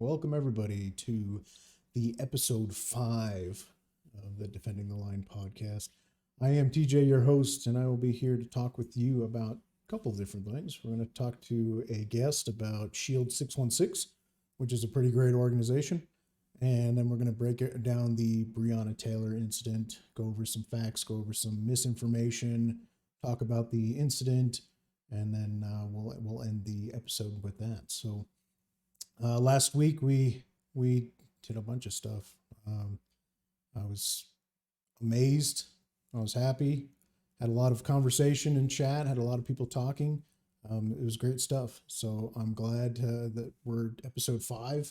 Welcome, everybody, to the episode 5 of the Defending the Line podcast. I am TJ, your host, and I will be here to talk with you about a couple of different things. We're going to talk to a guest about Shield616, which is a pretty great organization. And then we're going to break it down the Breonna Taylor incident, go over some facts, go over some misinformation, talk about the incident, and then we'll end the episode with that. So last week we did a bunch of stuff. I was amazed. I was happy. Had a lot of conversation in chat. Had a lot of people talking. It was great stuff. So I'm glad that we're episode 5,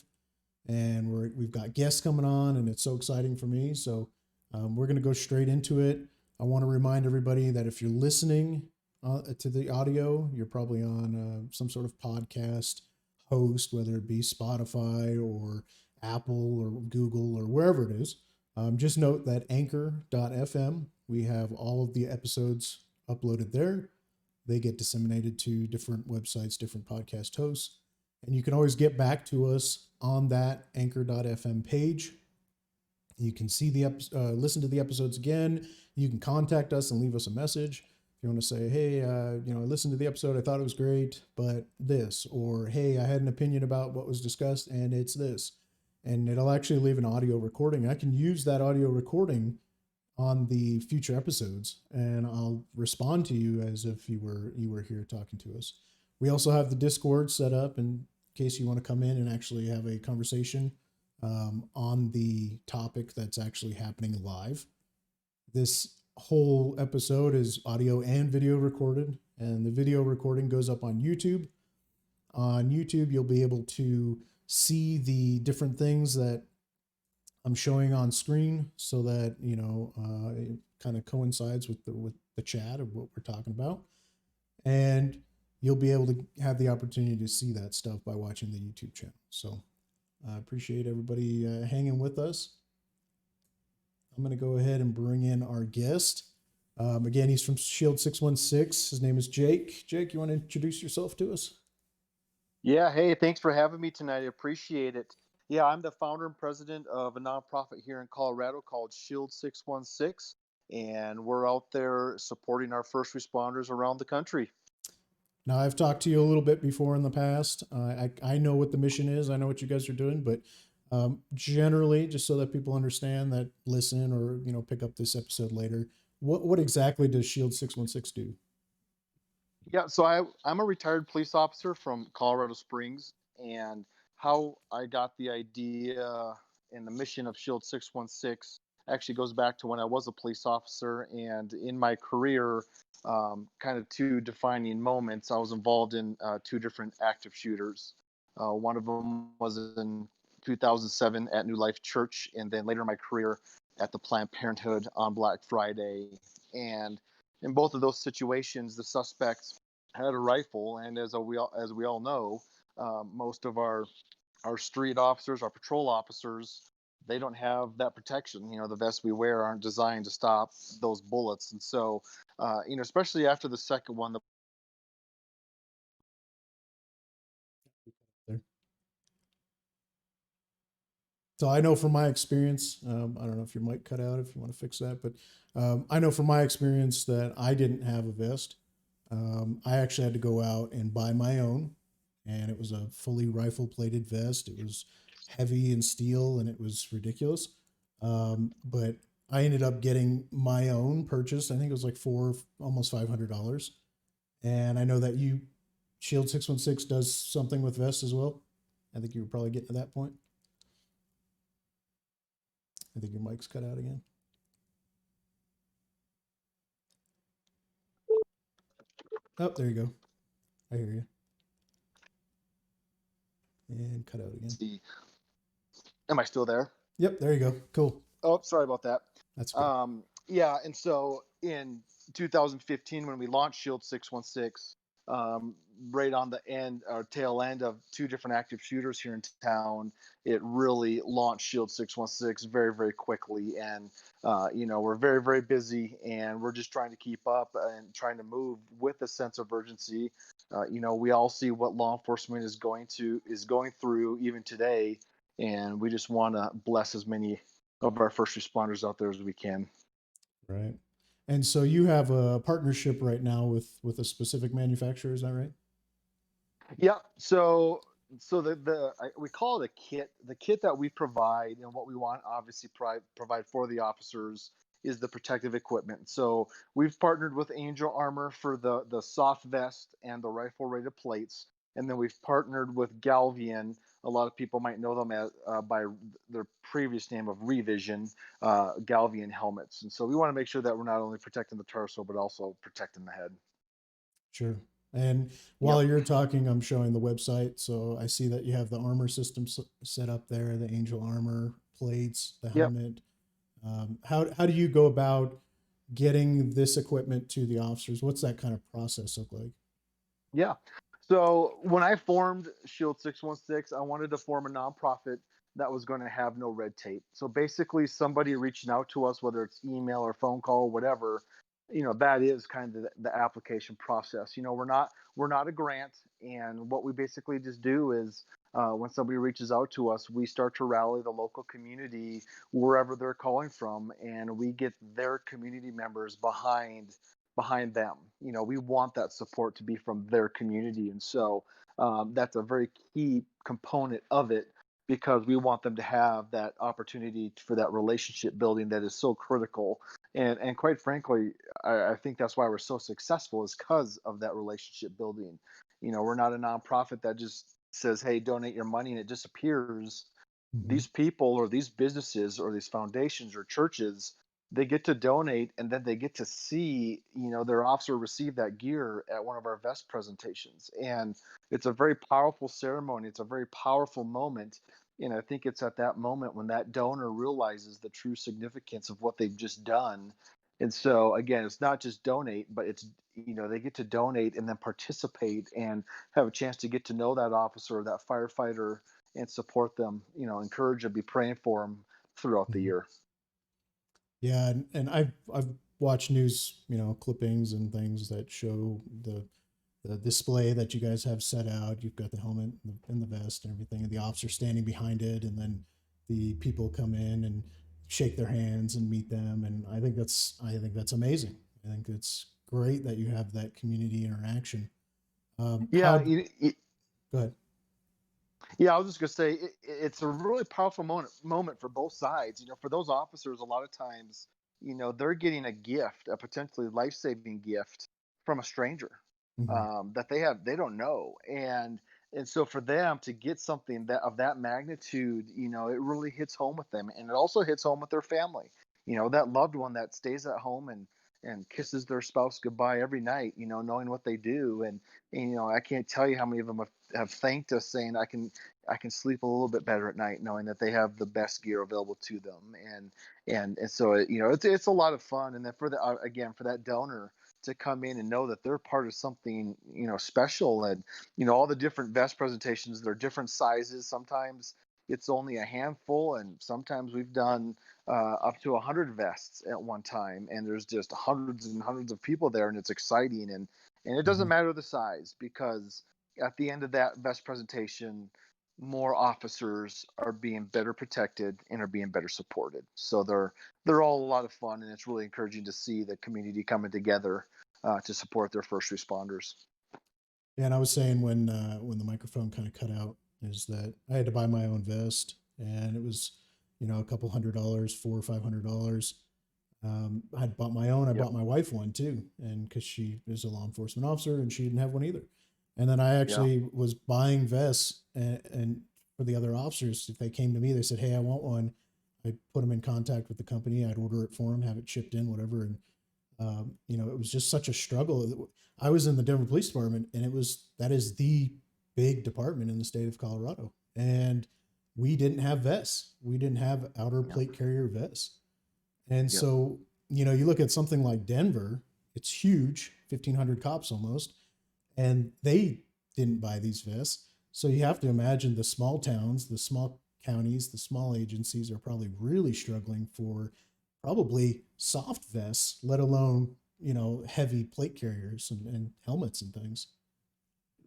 and we've got guests coming on, and it's so exciting for me. So we're going to go straight into it. I want to remind everybody that if you're listening to the audio, you're probably on some sort of podcast host, whether it be Spotify or Apple or Google or wherever it is. Just note that anchor.fm, we have all of the episodes uploaded there. They get disseminated to different websites, different podcast hosts. And you can always get back to us on that anchor.fm page. You can see listen to the episodes again. You can contact us and leave us a message. If you want to say, hey, I listened to the episode, I thought it was great, but this, or hey, I had an opinion about what was discussed and it's this. And it'll actually leave an audio recording. I can use that audio recording on the future episodes, and I'll respond to you as if you were here talking to us. We also have the Discord set up in case you want to come in and actually have a conversation on the topic that's actually happening live. This whole episode is audio and video recorded, and the video recording goes up on YouTube. On YouTube, you'll be able to see the different things that I'm showing on screen, so that it kind of coincides with the chat of what we're talking about, and you'll be able to have the opportunity to see that stuff by watching the YouTube channel. So I appreciate everybody hanging with us. I'm going to go ahead and bring in our guest. Again, he's from Shield616. His name is Jake. Jake, you want to introduce yourself to us? Yeah, hey, thanks for having me tonight. I appreciate it. Yeah, I'm the founder and president of a nonprofit here in Colorado called Shield616, and we're out there supporting our first responders around the country. Now, I've talked to you a little bit before in the past. I know what the mission is. I know what you guys are doing, but generally, just so that people understand that listen or pick up this episode later, what exactly does Shield616 do? Yeah, so I'm a retired police officer from Colorado Springs, and how I got the idea and the mission of Shield616 actually goes back to when I was a police officer, and in my career, kind of two defining moments. I was involved in two different active shooters. One of them was in 2007 at New Life Church, and then later in my career at the Planned Parenthood on Black Friday. And in both of those situations, the suspects had a rifle, and as we all know, most of our street officers, our patrol officers, they don't have that protection. The vests we wear aren't designed to stop those bullets, and so especially after the second one, So I know from my experience, I don't know if your mic cut out, if you want to fix that, but I know from my experience that I didn't have a vest. I actually had to go out and buy my own, and it was a fully rifle plated vest. It was heavy and steel, and it was ridiculous. But I ended up getting my own purchase. I think it was like almost $500. And I know that Shield616 does something with vests as well. I think you were probably getting to that point. I think your mic's cut out again. Oh, there you go. I hear you. And cut out again. am I still there? Yep, there you go. Cool. Oh, sorry about that. That's good. Yeah, and so in 2015, when we launched Shield616, right on the end or tail end of two different active shooters here in town, it really launched Shield616 very, very quickly. And we're very, very busy, and we're just trying to keep up and trying to move with a sense of urgency We all see what law enforcement is going through even today, and we just want to bless as many of our first responders out there as we can. Right. And so you have a partnership right now with a specific manufacturer, is that right? Yeah. So we call it a kit. The kit that we provide and what we want obviously provide for the officers is the protective equipment. So we've partnered with Angel Armor for the soft vest and the rifle rated plates, and then we've partnered with Galvian. A lot of people might know them as by their previous name of Revision Galvian helmets. And so we want to make sure that we're not only protecting the torso but also protecting the head. Sure. And while Yep. you're talking, I'm showing the website. So I see that you have the armor system set up there, the Angel armor plates, the Yep. helmet. How do you go about getting this equipment to the officers? What's that kind of process look like? Yeah. So when I formed Shield616, I wanted to form a nonprofit that was going to have no red tape. So basically, somebody reaching out to us, whether it's email or phone call, or whatever, that is kind of the application process. We're not a grant, and what we basically just do is when somebody reaches out to us, we start to rally the local community wherever they're calling from, and we get their community members behind them. We want that support to be from their community, and so that's a very key component of it because we want them to have that opportunity for that relationship building that is so critical. And quite frankly, I think that's why we're so successful is because of that relationship building. We're not a nonprofit that just says, "Hey, donate your money," and it disappears. Mm-hmm. These people or these businesses or these foundations or churches, they get to donate and then they get to see their officer receive that gear at one of our vest presentations, and it's a very powerful ceremony, it's a very powerful moment. And I think it's at that moment when that donor realizes the true significance of what they've just done. And so again, it's not just donate, but it's they get to donate and then participate and have a chance to get to know that officer or that firefighter and support them, encourage them, be praying for them throughout the Mm-hmm. year. Yeah, and I've watched news, clippings and things that show the display that you guys have set out. You've got the helmet and the vest and everything, and the officer standing behind it, and then the people come in and shake their hands and meet them. And I think that's amazing. I think it's great that you have that community interaction. Yeah, How Go ahead. yeah. I was just gonna say it's a really powerful moment for both sides. For those officers, a lot of times, they're getting a gift, a potentially life saving gift from a stranger Mm-hmm. that they don't know, and so for them to get something that of that magnitude, it really hits home with them, and it also hits home with their family. That loved one that stays at home and kisses their spouse goodbye every night. Knowing what they do, and I can't tell you how many of them have thanked us saying I can sleep a little bit better at night knowing that they have the best gear available to them. And so it's a lot of fun. And then for the again for that donor to come in and know that they're part of something special. And all the different vest presentations, they're different sizes. Sometimes it's only a handful, and sometimes we've done up to 100 vests at one time, and there's just hundreds and hundreds of people there, and it's exciting. And it doesn't Mm-hmm. matter the size, because at the end of that vest presentation, more officers are being better protected and are being better supported. So they're all a lot of fun, and it's really encouraging to see the community coming together to support their first responders. Yeah, and I was saying when the microphone kind of cut out is that I had to buy my own vest, and it was a couple $100, $400 or $500. I had bought my own. I Yep. bought my wife one too, and because she is a law enforcement officer and she didn't have one either. And then I Yeah. actually was buying vests, and for the other officers, if they came to me, they said, "Hey, I want one." I'd put them in contact with the company. I'd order it for them, have it shipped in, whatever. And it was just such a struggle. I was in the Denver Police Department, and that is the big department in the state of Colorado, and we didn't have vests. We didn't have outer Yep. plate carrier vests. And Yep. so, you look at something like Denver, it's huge, 1,500 cops almost, and they didn't buy these vests. So you have to imagine the small towns, the small counties, the small agencies are probably really struggling for probably soft vests, let alone, heavy plate carriers and helmets and things.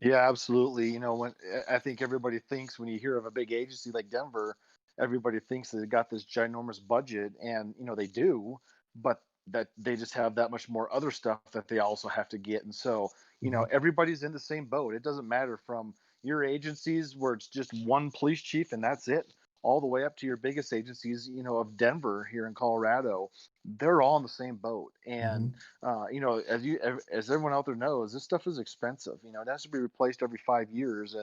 Yeah, absolutely. When I think everybody thinks when you hear of a big agency like Denver, everybody thinks that they got this ginormous budget, and they do, but that they just have that much more other stuff that they also have to get. And so, Hmm. everybody's in the same boat. It doesn't matter from your agencies where it's just one police chief and that's it, all the way up to your biggest agencies, of Denver here in Colorado. They're all in the same boat. And Hmm. as everyone out there knows, this stuff is expensive. It has to be replaced every 5 years,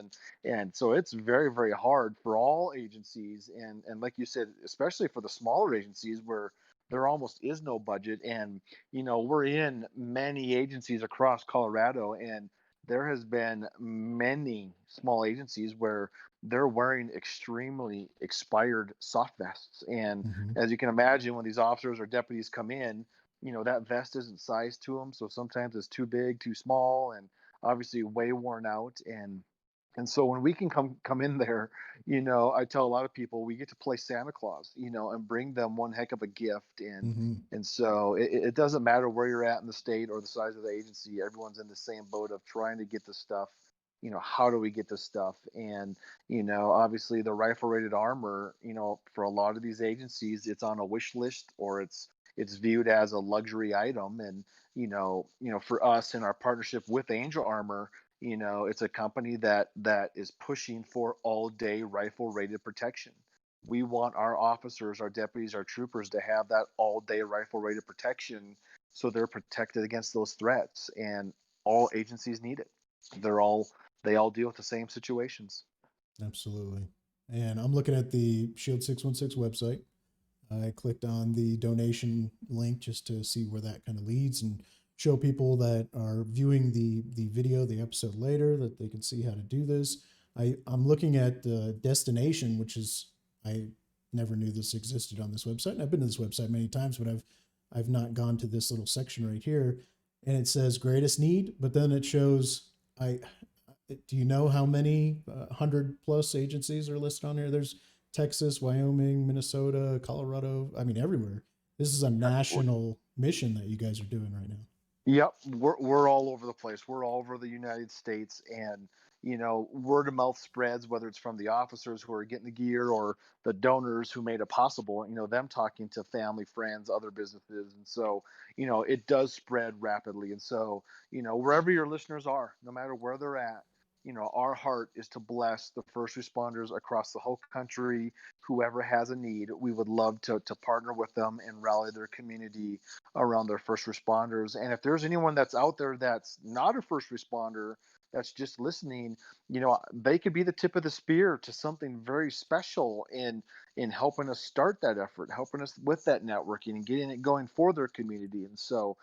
and so it's very, very hard for all agencies, and like you said, especially for the smaller agencies where there almost is no budget. And we're in many agencies across Colorado, and there has been many small agencies where they're wearing extremely expired soft vests. And Hmm. as you can imagine, when these officers or deputies come in, that vest isn't sized to them, so sometimes it's too big, too small, and obviously way worn out. And so when we can come in there, I tell a lot of people we get to play Santa Claus, and bring them one heck of a gift. and Hmm. and so it doesn't matter where you're at in the state or the size of the agency. Everyone's in the same boat of trying to get the stuff. How do we get this stuff? And obviously the rifle rated armor, for a lot of these agencies, it's on a wish list, or it's viewed as a luxury item. And for us in our partnership with Angel Armor, it's a company that is pushing for all day rifle rated protection. We want our officers, our deputies, our troopers to have that all day rifle rated protection, so they're protected against those threats. And all agencies need it. They all deal with the same situations. Absolutely. And I'm looking at the Shield 616 website. I clicked on the donation link just to see where that kind of leads and show people that are viewing the video, the episode later, that they can see how to do this. I'm looking at the destination, which is, I never knew this existed on this website. And I've been to this website many times, but I've not gone to this little section right here. And it says greatest need, but then it shows, I do you know how many 100 plus agencies are listed on here? There's Texas, Wyoming, Minnesota, Colorado. I mean, everywhere. This is a Absolutely. national mission that you guys are doing right now. Yep, we're all over the place. We're all over the United States, and word of mouth spreads, whether it's from the officers who are getting the gear or the donors who made it possible. Them talking to family, friends, other businesses, and so it does spread rapidly. And so wherever your listeners are, no matter where they're at, our heart is to bless the first responders across the whole country. Whoever has a need, we would love to partner with them and rally their community around their first responders. And if there's anyone that's out there that's not a first responder, that's just listening, they could be the tip of the spear to something very special in helping us start that effort, helping us with that networking and getting it going for their community. And so,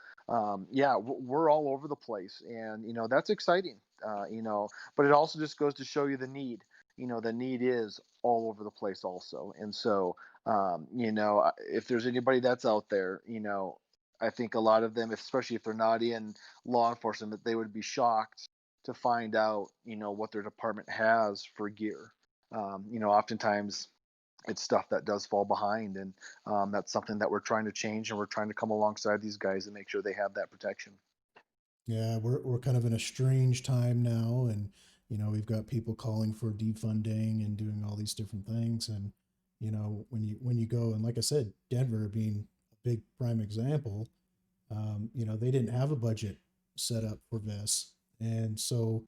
yeah, we're all over the place, and that's exciting. But it also just goes to show you the need. The need is all over the place, also. And so, if there's anybody that's out there, I think a lot of them, especially if they're not in law enforcement, that they would be shocked to find out, what their department has for gear. Oftentimes it's stuff that does fall behind, and that's something that we're trying to change, and we're trying to come alongside these guys and make sure they have that protection. Yeah, we're kind of in a strange time now, and we've got people calling for defunding and doing all these different things. And when you go, and like I said, Denver being a big prime example, they didn't have a budget set up for this, and so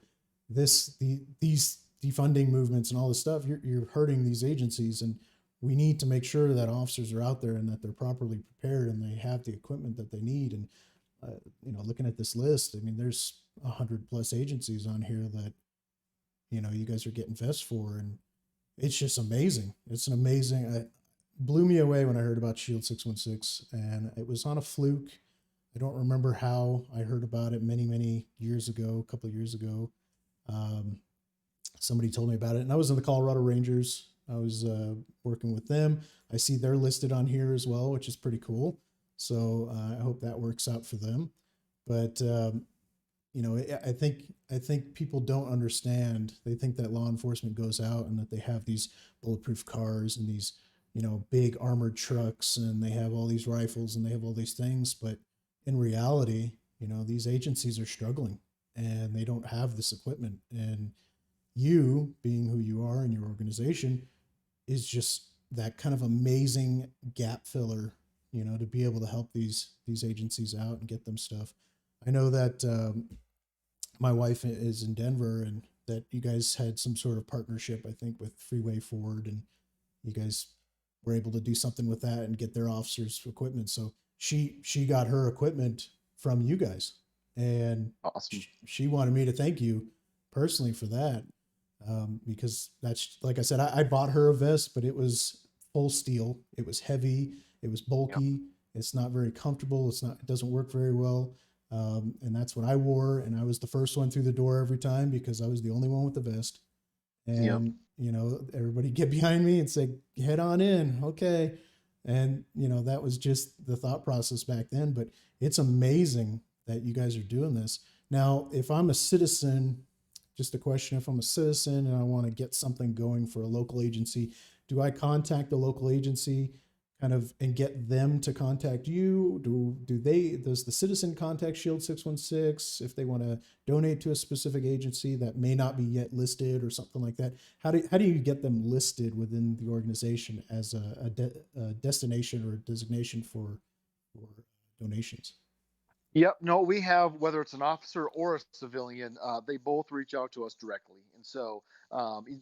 these defunding movements and all this stuff, you're hurting these agencies, and we need to make sure that officers are out there and that they're properly prepared and they have the equipment that they need. And looking at this list, I mean, there's 100 plus agencies on here that you guys are getting vests for, and it's just amazing. It's an amazing. It blew me away when I heard about Shield 616, and it was on a fluke. I don't remember how I heard about it many years ago, a couple of years ago. Um, Somebody told me about it, and I was in the Colorado Rangers. I was working with them. I see they're listed on here as well, which is pretty cool. So I hope that works out for them. But I think people don't understand. They think that law enforcement goes out and that they have these bulletproof cars and these big armored trucks, and they have all these rifles and they have all these things. But in reality, these agencies are struggling. and they don't have this equipment. And you, being who you are in your organization, is just that kind of amazing gap filler, to be able to help these agencies out and get them stuff. I know that my wife is in Denver, and that you guys had some sort of partnership, I think, with Freeway Forward, and you guys were able to do something with that and get their officers equipment. So she got her equipment from you guys, and Awesome. she wanted me to thank you personally for that, because that's, like I said, I bought her a vest, but it was full steel. It was heavy. It was Yep. bulky. It's not very comfortable. It doesn't work very well. And that's what I wore. And I was the first one through the door every time because I was the only one with the vest. Yep. And, everybody get behind me and say, head on in. Okay. And, that was just the thought process back then. But it's amazing that you guys are doing this. Now, if I'm a citizen, just a question, if I'm a citizen and I want to get something going for a local agency, do I contact the local agency kind of and get them to contact you? Does the citizen contact Shield 616 if they want to donate to a specific agency that may not be yet listed or something like that? How do you get them listed within the organization as a destination or a designation for donations? Yep. No, we have, whether it's an officer or a civilian, they both reach out to us directly. And so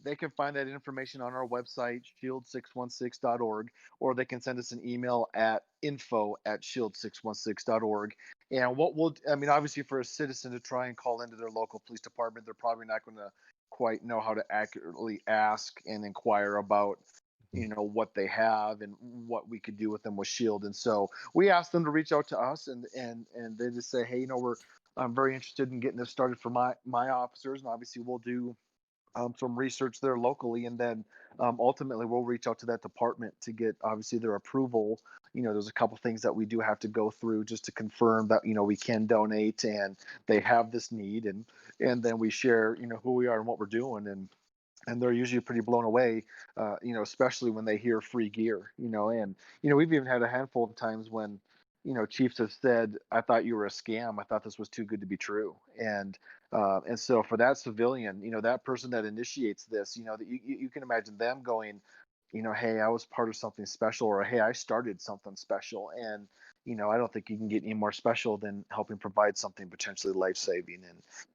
they can find that information on our website, shield616.org, or they can send us an email at info@shield616.org. And I mean, obviously, for a citizen to try and call into their local police department, they're probably not going to quite know how to accurately ask and inquire about what they have and what we could do with them with Shield. And so we asked them to reach out to us, and they just say, hey, I'm very interested in getting this started for my officers, and obviously we'll do some research there locally, and then ultimately we'll reach out to that department to get obviously their approval. There's a couple things that we do have to go through just to confirm that we can donate and they have this need, and then we share who we are and what we're doing, and they're usually pretty blown away, especially when they hear free gear, and we've even had a handful of times when chiefs have said, I thought you were a scam, I thought this was too good to be true. And so for that civilian, that person that initiates this, that you can imagine them going, hey, I was part of something special, or hey, I started something special. And I don't think you can get any more special than helping provide something potentially life-saving.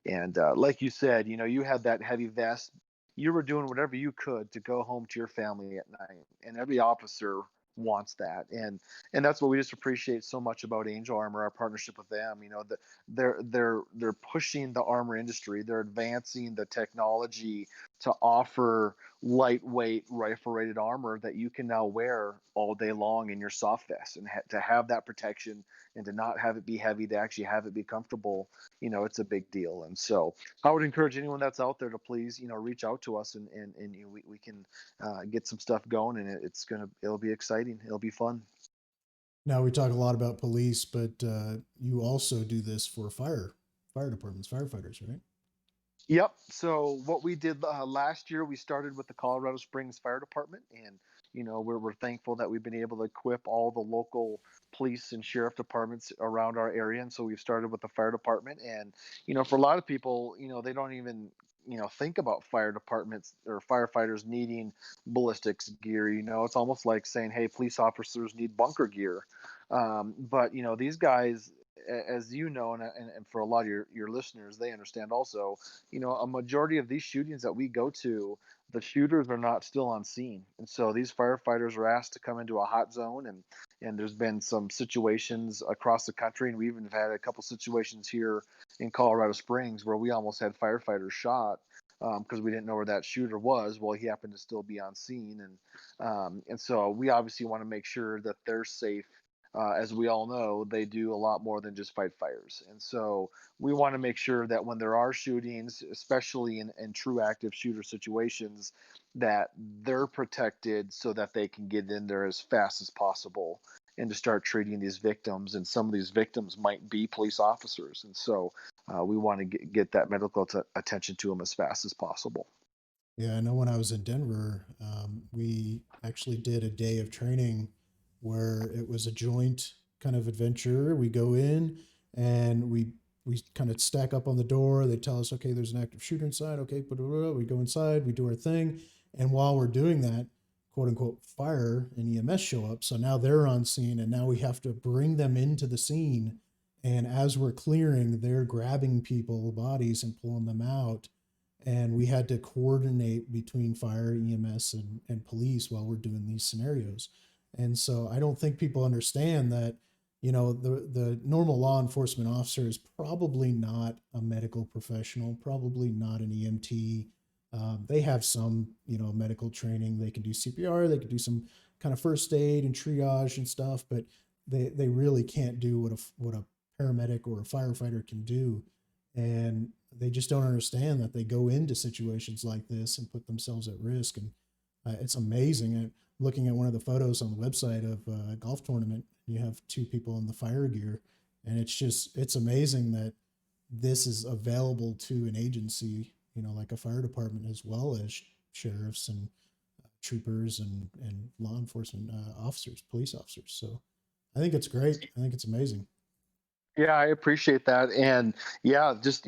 And like you said, you had that heavy vest, you were doing whatever you could to go home to your family at night, and every officer wants that. And that's what we just appreciate so much about Angel Armor, our partnership with them. That they're pushing the armor industry, they're advancing the technology to offer lightweight rifle rated armor that you can now wear all day long in your soft vest, and to have that protection and to not have it be heavy, to actually have it be comfortable. It's a big deal. And so I would encourage anyone that's out there to please, reach out to us, and we can get some stuff going, and it'll be exciting. It'll be fun. Now we talk a lot about police, but you also do this for fire departments, firefighters, right? Yep. So what we did last year, we started with the Colorado Springs Fire Department, and we're thankful that we've been able to equip all the local police and sheriff departments around our area. And so we've started with the fire department, and for a lot of people, they don't even think about fire departments or firefighters needing ballistics gear. It's almost like saying, hey, police officers need bunker gear. But these guys, as you know, and for a lot of your listeners, they understand also, a majority of these shootings that we go to, the shooters are not still on scene. And so these firefighters are asked to come into a hot zone, and there's been some situations across the country, and we even had a couple situations here in Colorado Springs where we almost had firefighters shot because we didn't know where that shooter was. Well, he happened to still be on scene, and so we obviously want to make sure that they're safe. As we all know, they do a lot more than just fight fires. And so we want to make sure that when there are shootings, especially in true active shooter situations, that they're protected so that they can get in there as fast as possible and to start treating these victims. And some of these victims might be police officers. And so we want to get that medical attention to them as fast as possible. Yeah, I know when I was in Denver, we actually did a day of training where it was a joint kind of adventure. We go in and we we kind of stack up on the door. They tell us, okay, there's an active shooter inside. Okay, we go inside, we do our thing. And while we're doing that, quote unquote, fire and EMS show up. So now they're on scene, and now we have to bring them into the scene. And as we're clearing, they're grabbing people, bodies, and pulling them out. And we had to coordinate between fire, EMS, and police while we're doing these scenarios. And so I don't think people understand that, the normal law enforcement officer is probably not a medical professional, probably not an EMT. They have some, medical training. They can do CPR, they can do some kind of first aid and triage and stuff, but they really can't do what a paramedic or a firefighter can do. And they just don't understand that they go into situations like this and put themselves at risk. And it's amazing. I'm looking at one of the photos on the website of a golf tournament. You have two people in the fire gear, and it's amazing that this is available to an agency, like a fire department, as well as sheriffs and troopers and law enforcement officers, police officers. So I think it's great. I think it's amazing. Yeah, I appreciate that. And yeah, just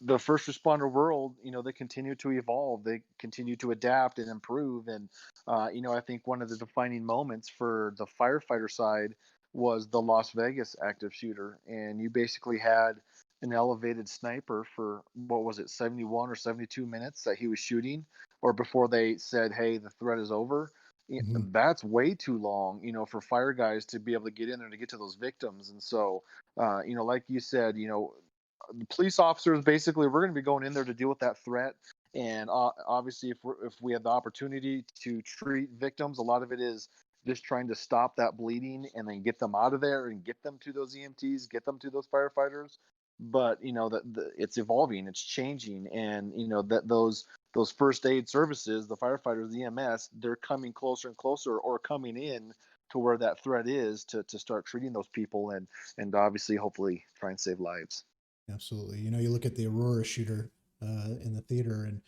the first responder world, they continue to evolve, they continue to adapt and improve. And I think one of the defining moments for the firefighter side was the Las Vegas active shooter. And you basically had an elevated sniper for, what was it, 71 or 72 minutes that he was shooting, or before they said, hey, the threat is over. Mm-hmm. That's way too long, for fire guys to be able to get in there to get to those victims. And so, like you said, the police officers, basically, we're going to be going in there to deal with that threat. And obviously, if we have the opportunity to treat victims, a lot of it is just trying to stop that bleeding and then get them out of there and get them to those EMTs, get them to those firefighters. But that it's evolving, it's changing, and that those first aid services, the firefighters, the EMS, they're coming closer and closer, or coming in to where that threat is, to start treating those people, and obviously, hopefully, try and save lives. Absolutely. You look at the Aurora shooter in the theater, and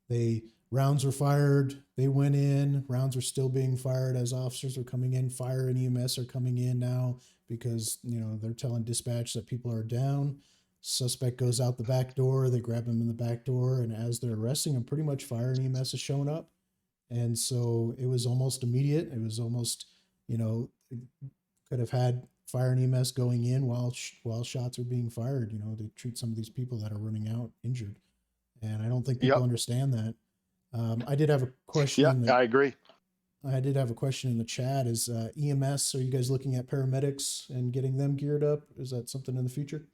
they rounds were fired. They went in. Rounds are still being fired as officers are coming in. Fire and EMS are coming in now because they're telling dispatch that people are down. Suspect goes out the back door. They grab him in the back door, and as they're arresting him, pretty much fire and EMS is showing up. And so it was almost immediate. It was almost, could have had fire and EMS going in while shots are being fired, to treat some of these people that are running out injured. And I don't think people Yep. understand that. I did have a question Yeah, in the I agree. I did have a question in the chat. Is EMS? Are you guys looking at paramedics and getting them geared up? Is that something in the future?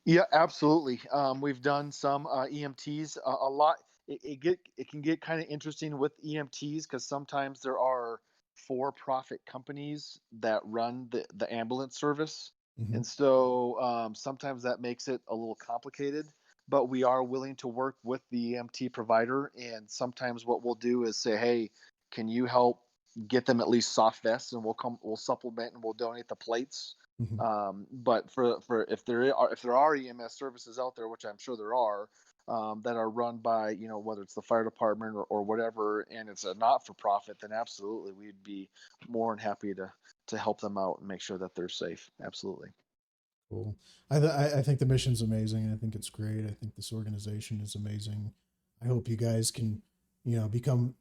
Yeah, absolutely. We've done some EMTs a lot. It can get kind of interesting with EMTs, because sometimes there are for-profit companies that run the ambulance service, Mm-hmm. and so sometimes that makes it a little complicated. But we are willing to work with the EMT provider, and sometimes what we'll do is say, "Hey, can you help get them at least soft vests, and we'll supplement, and we'll donate the plates." Mm-hmm. But for if there are EMS services out there, which I'm sure there are, that are run by, whether it's the fire department or whatever, and it's a not for profit, then absolutely we'd be more than happy to help them out and make sure that they're safe. Absolutely. Cool. I think the mission's amazing. I think it's great. I think this organization is amazing. I hope you guys can, become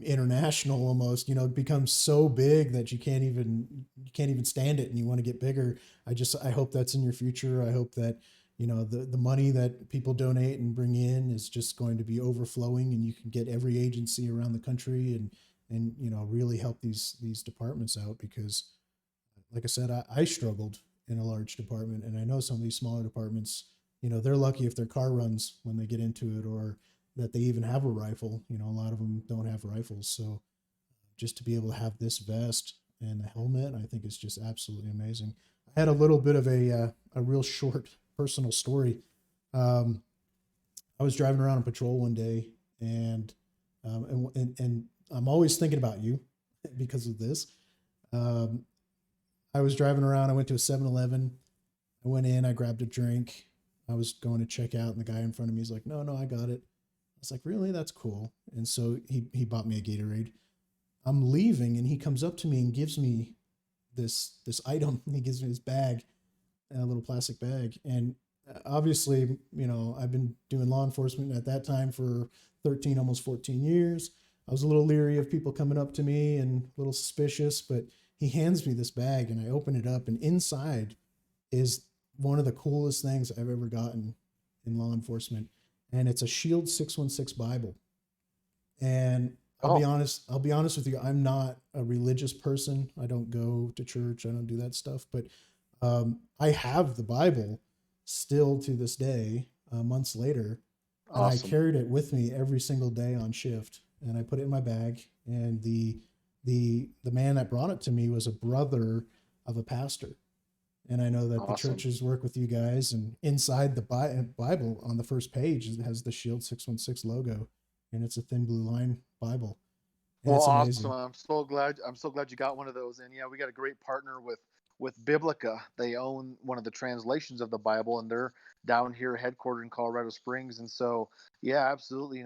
international almost, become so big that you can't even stand it and you want to get bigger. I hope that's in your future. I hope that, the money that people donate and bring in is just going to be overflowing, and you can get every agency around the country and really help these departments out, because like I said, I struggled in a large department, and I know some of these smaller departments, they're lucky if their car runs when they get into it, or that they even have a rifle. A lot of them don't have rifles. So just to be able to have this vest and the helmet, I think is just absolutely amazing. I had a little bit of a real short personal story. Um, I was driving around on patrol one day, and and I'm always thinking about you because of this. Um, I was driving around. I went to a 7-Eleven. I went in. I grabbed a drink. I was going to check out, and the guy in front of me is like, "No, no, I got it." I was like, "Really? That's cool." And so he bought me a Gatorade. I'm leaving, and he comes up to me and gives me this item. He gives me this bag. a little plastic bag. And obviously, I've been doing law enforcement at that time for 13, almost 14 years. I was a little leery of people coming up to me and a little suspicious, but he hands me this bag and I open it up, and inside is one of the coolest things I've ever gotten in law enforcement. And it's a Shield616 Bible. And Oh, I'll be honest with you. I'm not a religious person. I don't go to church. I don't do that stuff, but I have the Bible still to this day, months later, and I awesome. carried it with me every single day on shift. And I put it in my bag. And the man that brought it to me was a brother of a pastor. And I know that the Awesome. churches work with you guys. And inside the Bible, on the first page, it has the Shield616 logo, and it's a thin blue line Bible, and Well, it's awesome. amazing. I'm so glad you got one of those. And yeah, we got a great partner with Biblica. They own one of the translations of the Bible, and they're down here headquartered in Colorado Springs. And so, yeah, absolutely.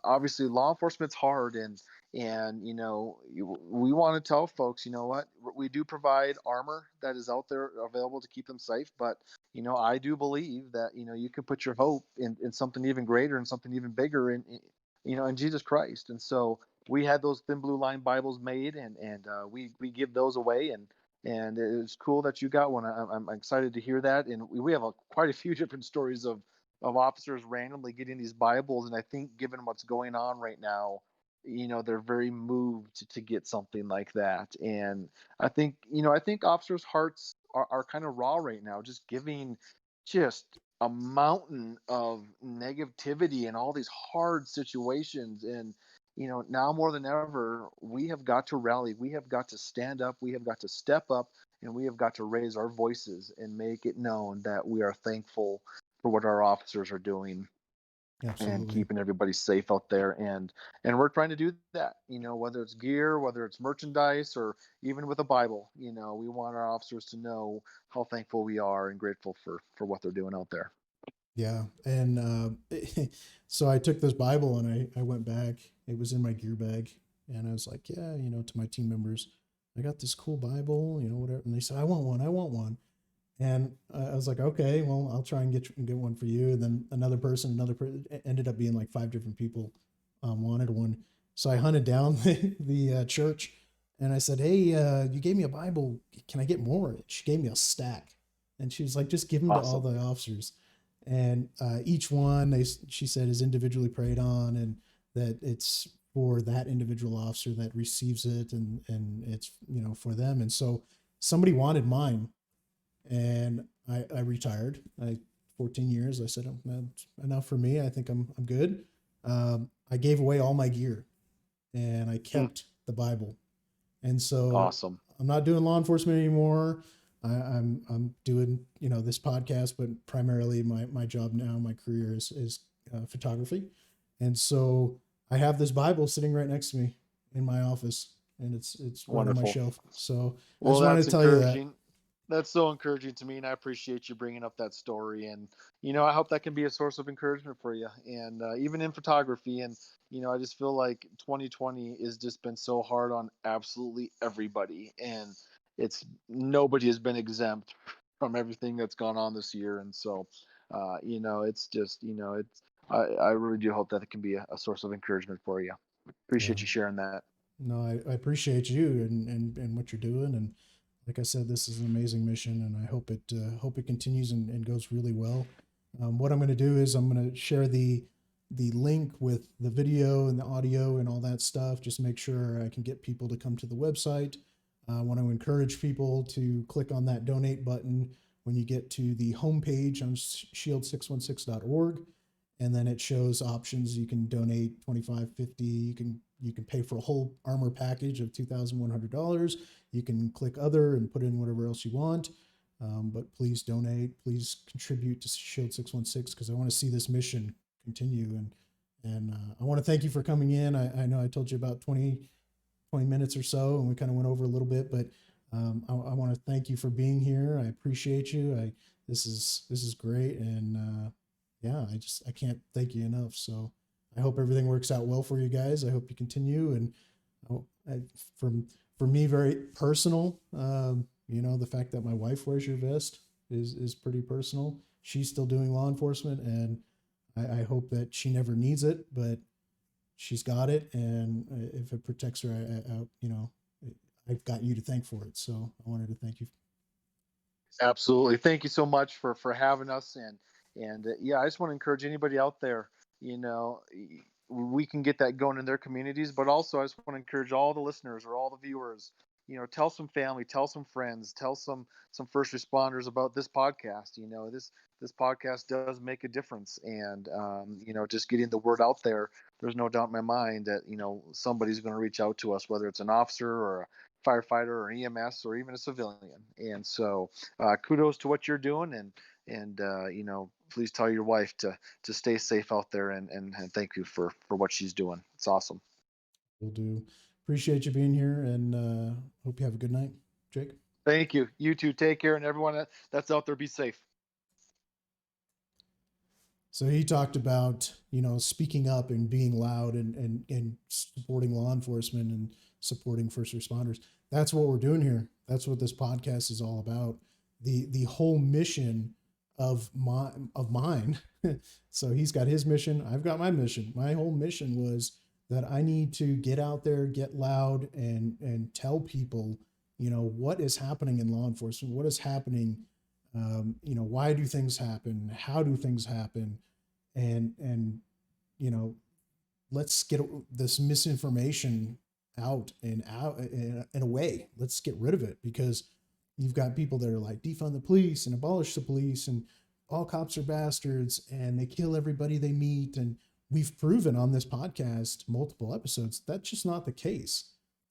Obviously law enforcement's hard, and we want to tell folks, what, we do provide armor that is out there available to keep them safe. But I do believe that you can put your hope in something even greater and something even bigger in Jesus Christ. And so we had those thin blue line Bibles made, and we give those away, and it's cool that you got one. I'm excited to hear that, and we have quite a few different stories of officers randomly getting these Bibles, and I think given what's going on right now, they're very moved to get something like that. And I think officers' hearts are kind of raw right now, just giving just a mountain of negativity and all these hard situations. And now more than ever, we have got to rally, we have got to stand up, we have got to step up, and we have got to raise our voices and make it known that we are thankful for what our officers are doing and Absolutely. keeping everybody safe out there. And we're trying to do that, whether it's gear, whether it's merchandise, or even with a Bible. We want our officers to know how thankful we are and grateful for what they're doing out there. Yeah. And so I took this Bible and I went back. It was in my gear bag. And I was like, yeah, to my team members, I got this cool Bible, whatever. And they said, I want one. I want one. And I was like, okay, well, I'll try and get one for you. And then another person, ended up being like 5 different people wanted one. So I hunted down the church, and I said, hey, you gave me a Bible. Can I get more? She gave me a stack. And she was like, just give them to all Awesome. the officers. And each one, she said, is individually prayed on, and that it's for that individual officer that receives it, and it's, for them. And so somebody wanted mine, and I retired. 14 years. I said, oh, that's enough for me. I think I'm good. I gave away all my gear, and I Hmm. kept the Bible. And so Awesome. I'm not doing law enforcement anymore. I'm doing, this podcast, but primarily my job now, my career is photography. And so I have this Bible sitting right next to me in my office, and it's right on my Wonderful. shelf. So I Well, just wanted that's to tell you that. encouraging. That's so encouraging to me, and I appreciate you bringing up that story. And I hope that can be a source of encouragement for you, and even in photography. And I just feel like 2020 has just been so hard on absolutely everybody, and it's nobody has been exempt from everything that's gone on this year. And so, it's just it's I really do hope that it can be a source of encouragement for you. Yeah. Appreciate you sharing that. No, I appreciate you and what you're doing. And like I said, this is an amazing mission, and I hope it continues and goes really well. What I'm going to do is I'm going to share the link with the video and the audio and all that stuff. Just make sure I can get people to come to the website. I want to encourage people to click on that donate button when you get to the homepage on shield616.org, and then it shows options. You can donate 25, 50. You can pay for a whole armor package of $2,100. You can click other and put in whatever else you want. But please donate. Please contribute to Shield 616, because I want to see this mission continue. And I want to thank you for coming in. I know I told you about 20 minutes or so, and we kind of went over a little bit, but I want to thank you for being here. I appreciate you. This is great, and yeah, I can't thank you enough. So I hope everything works out well for you guys. I hope you continue, and I, from for me, very personal. The fact that my wife wears your vest is pretty personal. She's still doing law enforcement, and I hope that she never needs it, but she's got it. And if it protects her, I've got you to thank for it. So I wanted to thank you. Absolutely. Thank you so much for having us. And yeah, I just want to encourage anybody out there, we can get that going in their communities, but also I just want to encourage all the listeners or all the viewers, tell some family, tell some friends, tell some first responders about this podcast. This podcast does make a difference. And just getting the word out there, there's no doubt in my mind that somebody's going to reach out to us, whether it's an officer or a firefighter or EMS or even a civilian. And so kudos to what you're doing. And please tell your wife to stay safe out there. And thank you for what she's doing. It's awesome. Will do. Appreciate you being here, and hope you have a good night, Jake. Thank you. You too. Take care, and everyone that's out there, be safe. So he talked about, speaking up and being loud and supporting law enforcement and supporting first responders. That's what we're doing here. That's what this podcast is all about. The whole mission of mine. So he's got his mission. I've got my mission. My whole mission was that I need to get out there, get loud, and tell people, what is happening in law enforcement, what is happening. Why do things happen? How do things happen? And let's get this misinformation out and away. Let's get rid of it, because you've got people that are like, defund the police and abolish the police and all cops are bastards and they kill everybody they meet. And we've proven on this podcast, multiple episodes, that's just not the case.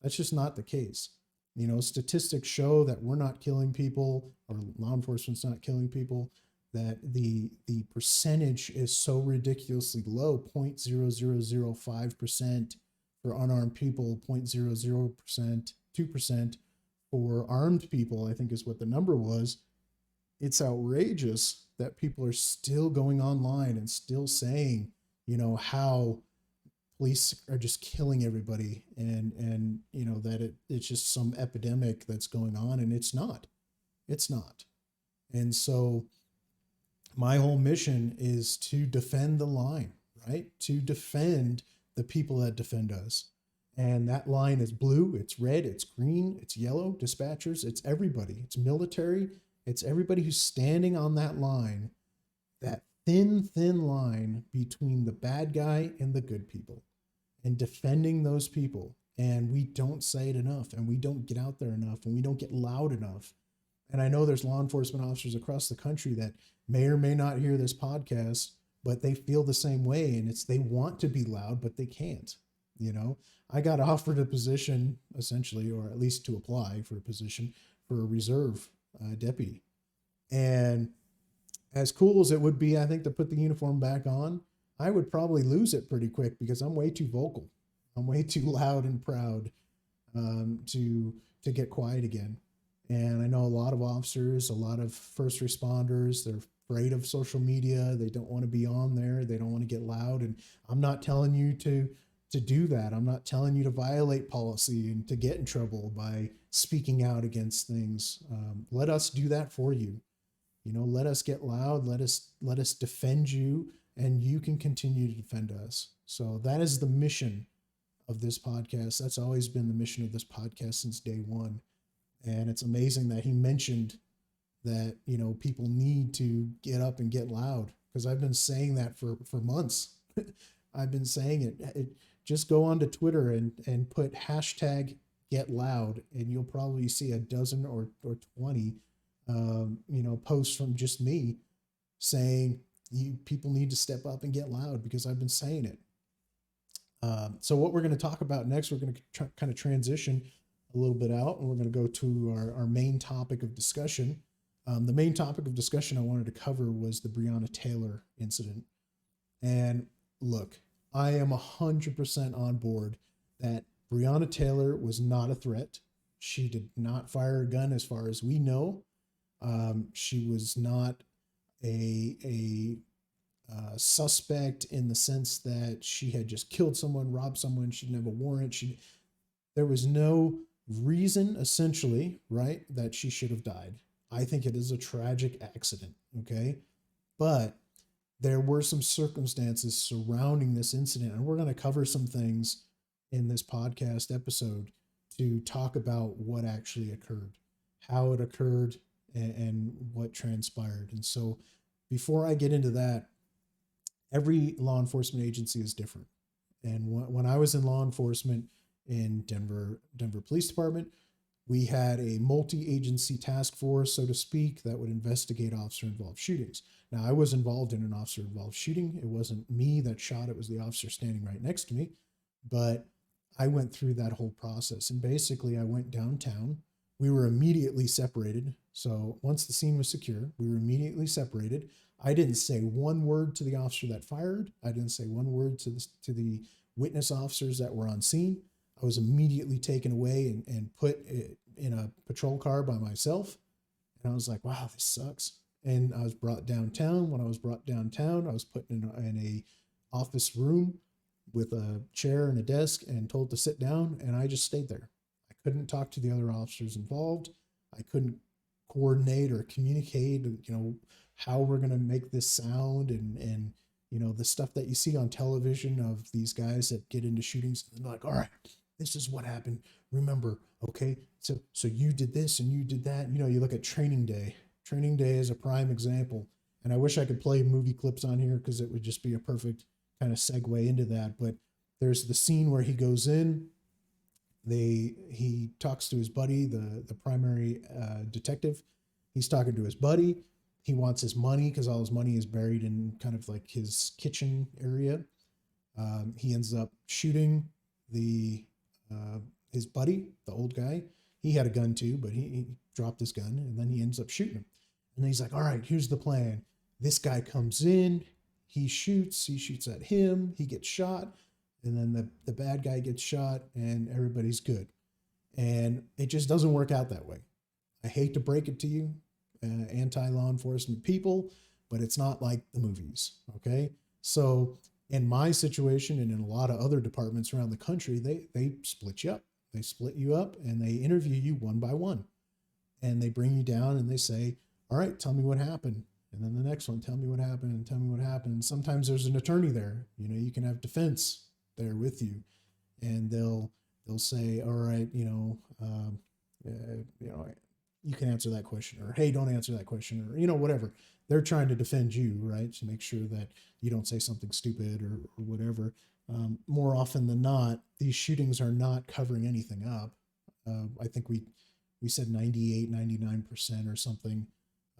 That's just not the case. Statistics show that we're not killing people, or law enforcement's not killing people, that the percentage is so ridiculously low, 0.0005% for unarmed people, 0.00%, 2% for armed people, I think is what the number was. It's outrageous that people are still going online and still saying, how police are just killing everybody, and that it's just some epidemic that's going on, and it's not. And so my whole mission is to defend the line, right? To defend the people that defend us. And that line is blue, it's red, it's green, it's yellow, dispatchers, it's everybody. It's military, it's everybody who's standing on that line, that thin line between the bad guy and the good people, and defending those people. And we don't say it enough, and we don't get out there enough, and we don't get loud enough. And I know there's law enforcement officers across the country that may or may not hear this podcast, but they feel the same way. And they want to be loud, but they can't. I got offered a position, essentially, or at least to apply for a position for a reserve deputy. And as cool as it would be, I think, to put the uniform back on, I would probably lose it pretty quick, because I'm way too vocal. I'm way too loud and proud to get quiet again. And I know a lot of officers, a lot of first responders, they're afraid of social media. They don't want to be on there. They don't want to get loud. And I'm not telling you to do that. I'm not telling you to violate policy and to get in trouble by speaking out against things. Let us do that for you. Let us get loud. Let us defend you, and you can continue to defend us. So that is the mission of this podcast. That's always been the mission of this podcast since day one. And it's amazing that he mentioned that, people need to get up and get loud, because I've been saying that for months. I've been saying it. Just go onto Twitter and put hashtag get loud, and you'll probably see a dozen or 20, posts from just me saying people need to step up and get loud, because I've been saying it. So what we're going to talk about next, we're going to kind of transition a little bit out, and we're going to go to our main topic of discussion. The main topic of discussion I wanted to cover was the Breonna Taylor incident. And look, I am 100% on board that Breonna Taylor was not a threat. She did not fire a gun as far as we know. She was not a suspect in the sense that she had just killed someone, robbed someone. She didn't have a warrant. There was no reason, essentially, right, that she should have died. I think it is a tragic accident, okay? But there were some circumstances surrounding this incident, and we're going to cover some things in this podcast episode to talk about what actually occurred, how it occurred, and what transpired. And so, before I get into that, every law enforcement agency is different. And when I was in law enforcement in Denver Police Department, we had a multi-agency task force, so to speak, that would investigate officer-involved shootings. Now, I was involved in an officer-involved shooting. It wasn't me that shot, it was the officer standing right next to me. But I went through that whole process. And basically, I went downtown. We were immediately separated. So once the scene was secure, we were immediately separated. I didn't say one word to the officer that fired. I didn't say one word to the witness officers that were on scene. I was immediately taken away and put in a patrol car by myself. And I was like, wow, this sucks. And I was brought downtown. When I was brought downtown, I was put in a office room with a chair and a desk and told to sit down. And I just stayed there. I couldn't talk to the other officers involved. I couldn't coordinate or communicate, how we're going to make this sound and the stuff that you see on television of these guys that get into shootings. And they're like, all right, this is what happened. Remember, okay, so you did this and you did that. You look at Training Day. Training Day is a prime example. And I wish I could play movie clips on here because it would just be a perfect kind of segue into that. But there's the scene where he goes in. He talks to his buddy, the primary detective. He's talking to his buddy. He wants his money because all his money is buried in kind of like his kitchen area. He ends up shooting his buddy, the old guy. He had a gun too, but he dropped his gun, and then he ends up shooting him. And then he's like, all right, here's the plan. This guy comes in, he shoots at him, he gets shot, and then the bad guy gets shot, and everybody's good. And it just doesn't work out that way. I hate to break it to you, anti-law enforcement people, but it's not like the movies, okay? So in my situation and in a lot of other departments around the country, they split you up. They split you up and they interview you one by one. And they bring you down and they say, all right, tell me what happened. And then the next one, tell me what happened and tell me what happened. Sometimes there's an attorney there. You can have defense there with you. And they'll say, all right, you can answer that question, or hey, don't answer that question, or whatever. They're trying to defend you, right, to make sure that you don't say something stupid or whatever. More often than not, these shootings are not covering anything up. I think we said 98, 99% or something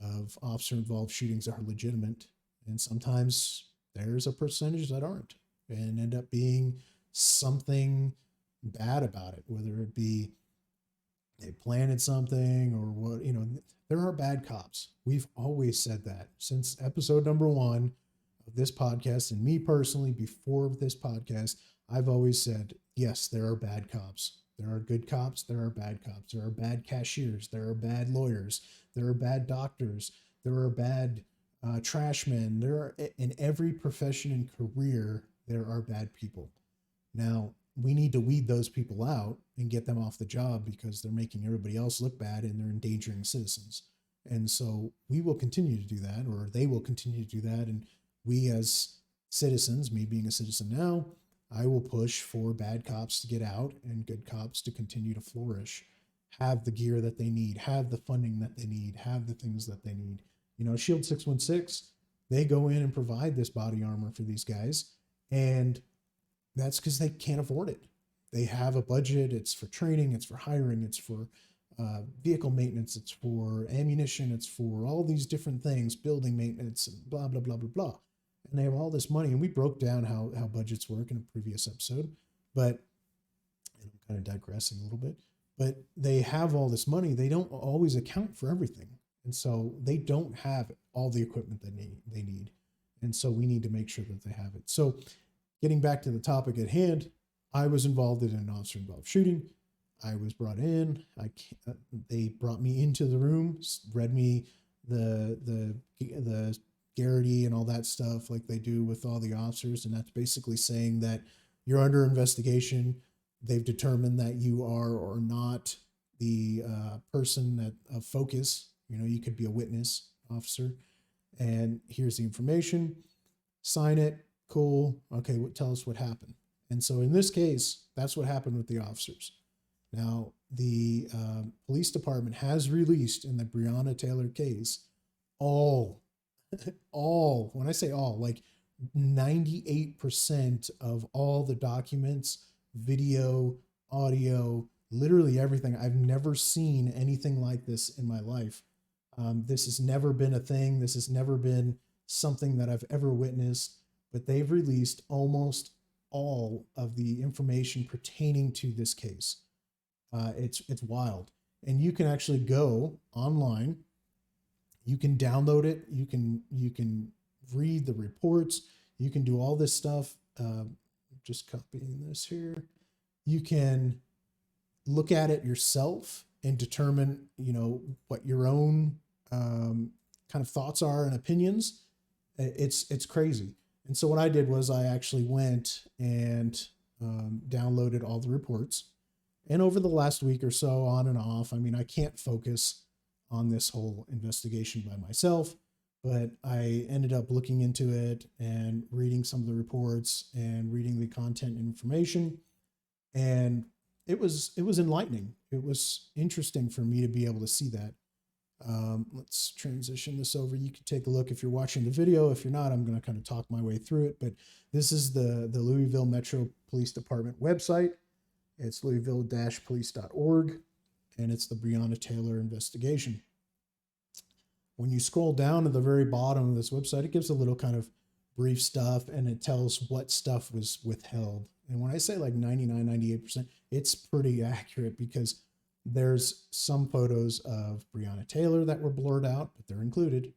of officer involved shootings are legitimate, and sometimes there's a percentage that aren't and end up being something bad about it, whether it be they planted something or what. There are bad cops. We've always said that since episode number 1 of this podcast, and me personally before this podcast, I've always said, yes, there are bad cops. There are good cops. There are bad cops. There are bad cashiers. There are bad lawyers. There are bad doctors. There are bad trash men. There are, in every profession and career, there are bad people. Now, we need to weed those people out and get them off the job because they're making everybody else look bad and they're endangering citizens. And so we will continue to do that, or they will continue to do that. And we as citizens, me being a citizen now, I will push for bad cops to get out and good cops to continue to flourish, have the gear that they need, have the funding that they need, have the things that they need. Shield616, they go in and provide this body armor for these guys. And that's because they can't afford it. They have a budget. It's for training. It's for hiring. It's for vehicle maintenance. It's for ammunition. It's for all these different things, building maintenance, and blah, blah, blah, blah, blah. And they have all this money. And we broke down how budgets work in a previous episode. But, and I'm kind of digressing a little bit, but they have all this money. They don't always account for everything. And so they don't have all the equipment that they need. And so we need to make sure that they have it. So getting back to the topic at hand, I was involved in an officer-involved shooting. I was brought in. They brought me into the room, read me the Garrity and all that stuff like they do with all the officers, and that's basically saying that you're under investigation. they've determined that you are or not the person that of focus. You know, you could be a witness officer, and here's the information. Sign it. Cool. Okay, tell us what happened. And so in this case, that's what happened with the officers. Now, the police department has released in the Breonna Taylor case all, when I say all, like 98% of all the documents, video, audio, literally everything. I've never seen anything like this in my life. This has never been a thing. This has never been something that I've ever witnessed, but they've released almost all of the information pertaining to this case. It's wild. And you can actually go online. You can download it. You can read the reports. You can do all this stuff. Just copying this here. You can look at it yourself and determine, you know, what your own kind of thoughts are and opinions. It's crazy. And so what I did was I actually went and downloaded all the reports. And over the last week or so, on and off, I mean, I can't focus on this whole investigation by myself, but I ended up looking into it and reading some of the reports and reading the content and information. And it was enlightening. It was interesting for me to be able to see that. Let's transition this over. You can take a look if you're watching the video. If you're not, I'm going to kind of talk my way through it. But this is the Louisville Metro Police Department website. It's louisville-police.org, and it's the Breonna Taylor investigation. When you scroll down to the very bottom of this website, it gives a little kind of brief stuff, and it tells what stuff was withheld. And when I say like 99, 98%, it's pretty accurate because there's some photos of Breonna Taylor that were blurred out, but they're included.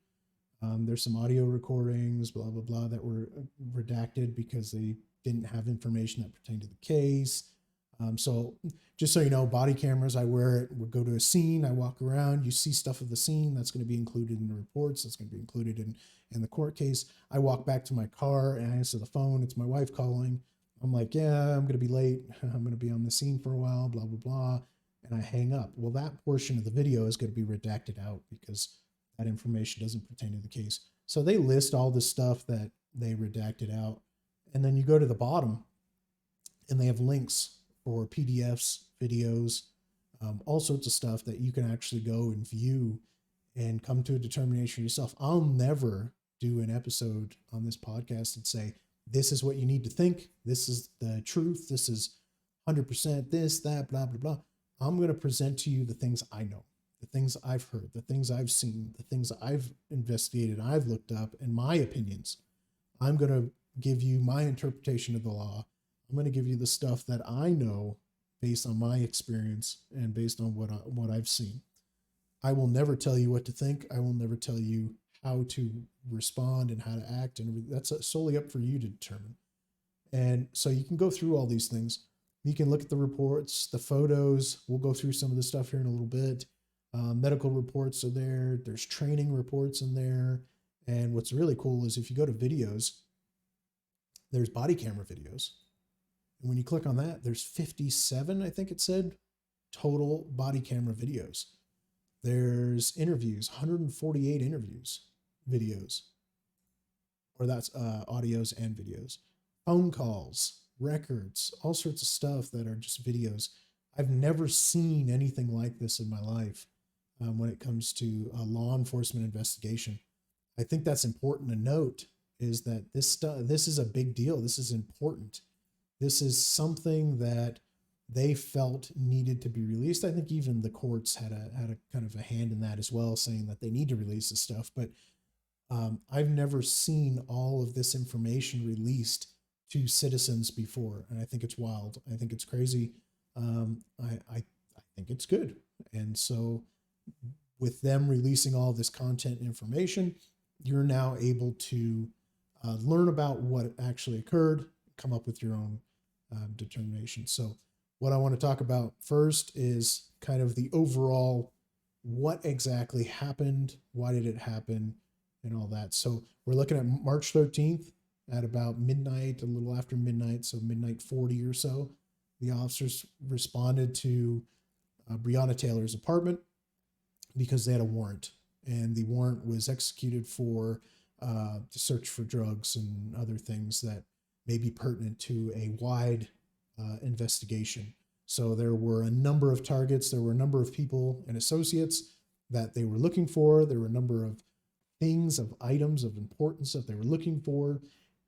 There's some audio recordings, blah, blah, blah, that were redacted because they didn't have information that pertained to the case. So just so you know, body cameras, I wear it, we'll go to a scene, I walk around, you see stuff of the scene, that's going to be included in the reports, that's going to be included in the court case. I walk back to my car and I answer the phone, it's my wife calling. I'm like, yeah, I'm going to be late, I'm going to be on the scene for a while, blah, blah, blah. And I hang up. Well, that portion of the video is going to be redacted out because that information doesn't pertain to the case. So they list all the stuff that they redacted out. And then you go to the bottom and they have links for PDFs, videos, all sorts of stuff that you can actually go and view and come to a determination yourself. I'll never do an episode on this podcast and say, this is what you need to think. This is the truth. This is 100% this, that, blah, blah, blah. I'm going to present to you the things I know, the things I've heard, the things I've seen, the things I've investigated, I've looked up, and my opinions. I'm going to give you my interpretation of the law. I'm going to give you the stuff that I know based on my experience and based on what I've seen. I will never tell you what to think. I will never tell you how to respond and how to act. And that's solely up for you to determine. And so you can go through all these things. You can look at the reports, the photos. We'll go through some of the stuff here in a little bit. Medical reports are there. There's training reports in there. And what's really cool is if you go to videos, there's body camera videos. And when you click on that, there's 57, I think it said, total body camera videos. There's interviews, 148 interviews, videos, or that's audios and videos, phone calls, records, all sorts of stuff that are just videos. I've never seen anything like this in my life when it comes to a law enforcement investigation. I think that's important to note is that this is a big deal. This is important. This is something that they felt needed to be released. I think even the courts had a kind of a hand in that as well, saying that they need to release this stuff. But I've never seen all of this information released to citizens before, and I think it's wild. I think it's crazy. I think it's good. And so with them releasing all this content and information, you're now able to learn about what actually occurred, come up with your own determination. So what I want to talk about first is kind of the overall, what exactly happened, why did it happen, and all that. So we're looking at March 13th at about midnight, a little after midnight, so midnight 40 or so. The officers responded to Breonna Taylor's apartment because they had a warrant, and the warrant was executed for to search for drugs and other things that may be pertinent to a wide investigation. So there were a number of targets, there were a number of people and associates that they were looking for. There were a number of things, of items of importance that they were looking for.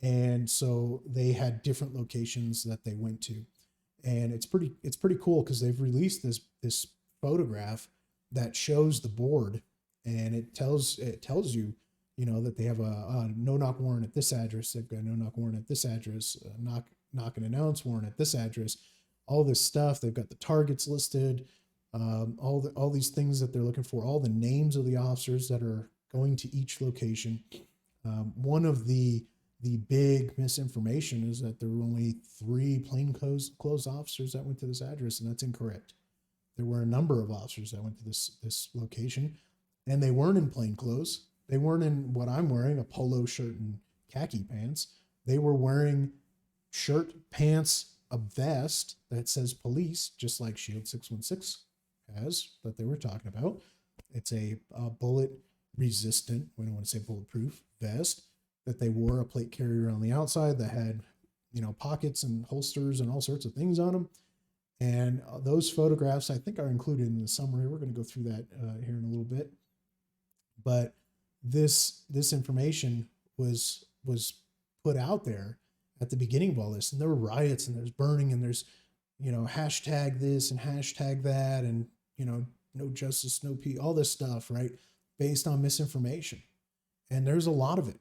And so they had different locations that they went to. And it's pretty cool because they've released this photograph that shows the board, and it tells you, that they have a no knock warrant at this address. They've got a no knock warrant at this address, a knock and announce warrant at this address, all this stuff. They've got the targets listed, all these things that they're looking for, all the names of the officers that are going to each location. One of the big misinformation is that there were only 3 plainclothes officers that went to this address, and that's incorrect. There were a number of officers that went to this location, and they weren't in plainclothes. They weren't in what I'm wearing, a polo shirt and khaki pants. They were wearing shirt, pants, a vest that says police, just like Shield616 has, that they were talking about. It's a bullet resistant, we don't want to say bulletproof, vest that they wore, a plate carrier on the outside that had, pockets and holsters and all sorts of things on them. And those photographs, I think, are included in the summary. We're going to go through that here in a little bit. But this information was put out there at the beginning of all this, and there were riots, and there's burning, and there's, hashtag this and hashtag that, and, no justice, no peace, all this stuff, right? Based on misinformation. And there's a lot of it.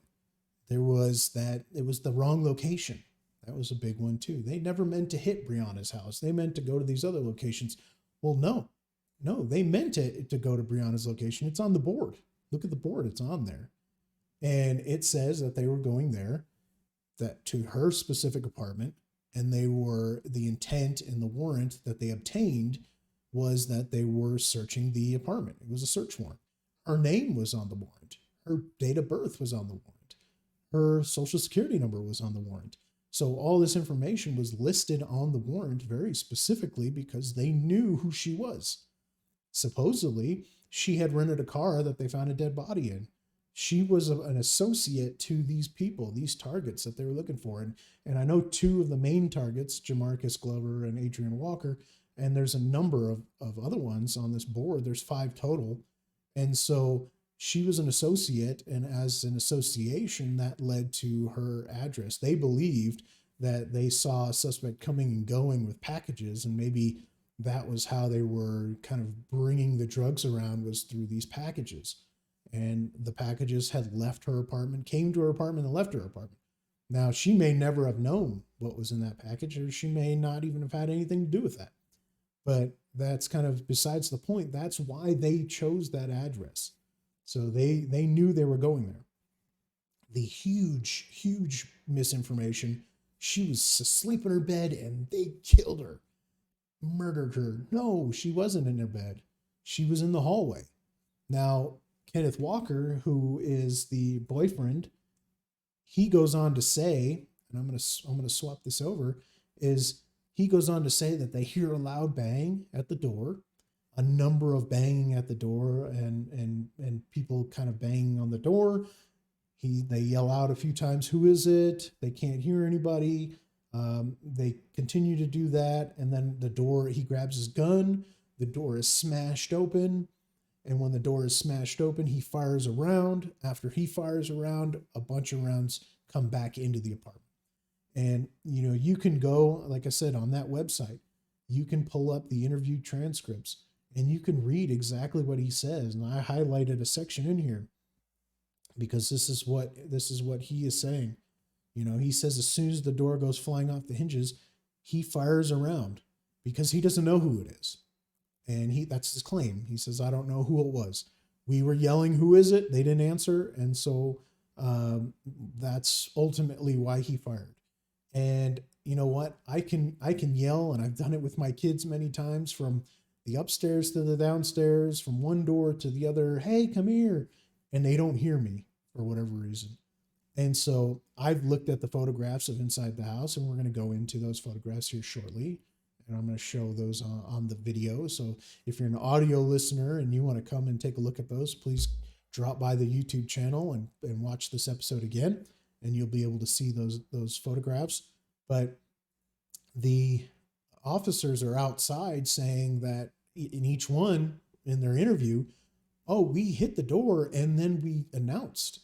There was that it was the wrong location. That was a big one too. They never meant to hit Breonna's house. They meant to go to these other locations. Well, no, they meant to go to Breonna's location. It's on the board. Look at the board. It's on there. And it says that they were going there, that to her specific apartment, and the intent in the warrant that they obtained was that they were searching the apartment. It was a search warrant. Her name was on the warrant. Her date of birth was on the warrant. Her social security number was on the warrant. So all this information was listed on the warrant very specifically because they knew who she was. Supposedly, she had rented a car that they found a dead body in. She was an associate to these people, these targets that they were looking for. And I know 2 of the main targets, Jamarcus Glover and Adrian Walker, and there's a number of other ones on this board. There's 5 total. And so she was an associate, and as an association, that led to her address. They believed that they saw a suspect coming and going with packages, and maybe that was how they were kind of bringing the drugs around, was through these packages. And the packages had left her apartment, came to her apartment, and left her apartment. Now, she may never have known what was in that package, or she may not even have had anything to do with that. But that's kind of besides the point. That's why they chose that address. So they knew they were going there. The huge misinformation. She was asleep in her bed and they killed her, murdered her. No, she wasn't in her bed. She was in the hallway. Now, Kenneth Walker, who is the boyfriend, he goes on to say, and I'm going to swap this over, is he goes on to say that they hear a loud bang at the door, a number of banging at the door, and people kind of banging on the door. They yell out a few times, "Who is it?" They can't hear anybody. They continue to do that, and then the door, he grabs his gun. The door is smashed open, and when the door is smashed open, he fires a round. After he fires a round, a bunch of rounds come back into the apartment. And, you can go, like I said, on that website, you can pull up the interview transcripts and you can read exactly what he says. And I highlighted a section in here because this is what he is saying. He says as soon as the door goes flying off the hinges, he fires a round because he doesn't know who it is. And that's his claim. He says, I don't know who it was. We were yelling, "Who is it?" They didn't answer. And so that's ultimately why he fired. And you know what? I can yell, and I've done it with my kids many times, from the upstairs to the downstairs, from one door to the other. "Hey, come here." And they don't hear me for whatever reason. And so I've looked at the photographs of inside the house, and we're going to go into those photographs here shortly. and I'm going to show those on the video. So if you're an audio listener and you want to come and take a look at those, please drop by the YouTube channel and watch this episode again, and you'll be able to see those photographs. But the officers are outside saying that in each one in their interview, oh, we hit the door and then we announced.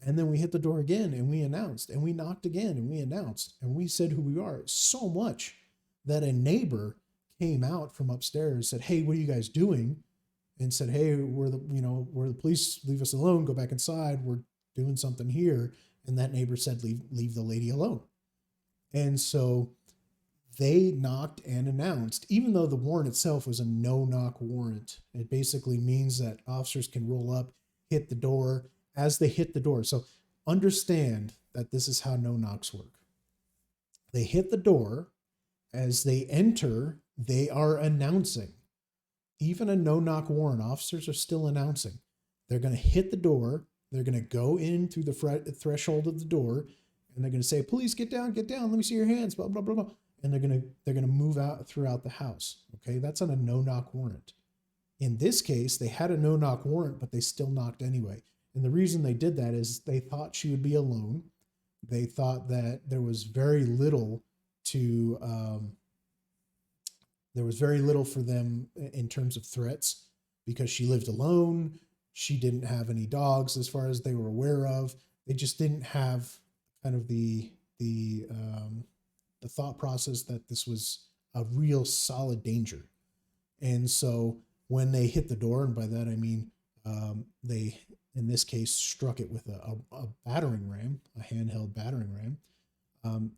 And then we hit the door again and we announced. And we knocked again and we announced. And we said who we are. So much that a neighbor came out from upstairs, said, hey, what are you guys doing? And said, hey, we're the police, leave us alone, go back inside. We're doing something here. And that neighbor said, leave the lady alone. And so they knocked and announced, even though the warrant itself was a no-knock warrant. It basically means that officers can roll up, hit the door as they hit the door. So understand that this is how no-knocks work. They hit the door. As they enter, they are announcing. Even a no-knock warrant, officers are still announcing. They're going to hit the door. They're going to go in through the threshold of the door, and they're going to say, police, get down, let me see your hands, blah, blah, blah, blah. And they're going to move out throughout the house. Okay, that's on a no-knock warrant. In this case, they had a no-knock warrant, but they still knocked anyway. And the reason they did that is they thought she would be alone. They thought that there was very little for them in terms of threats, because she lived alone. She didn't have any dogs as far as they were aware of. They just didn't have kind of the thought process that this was a real solid danger. And so when they hit the door, and by that I mean they, in this case, struck it with a battering ram, a handheld battering ram.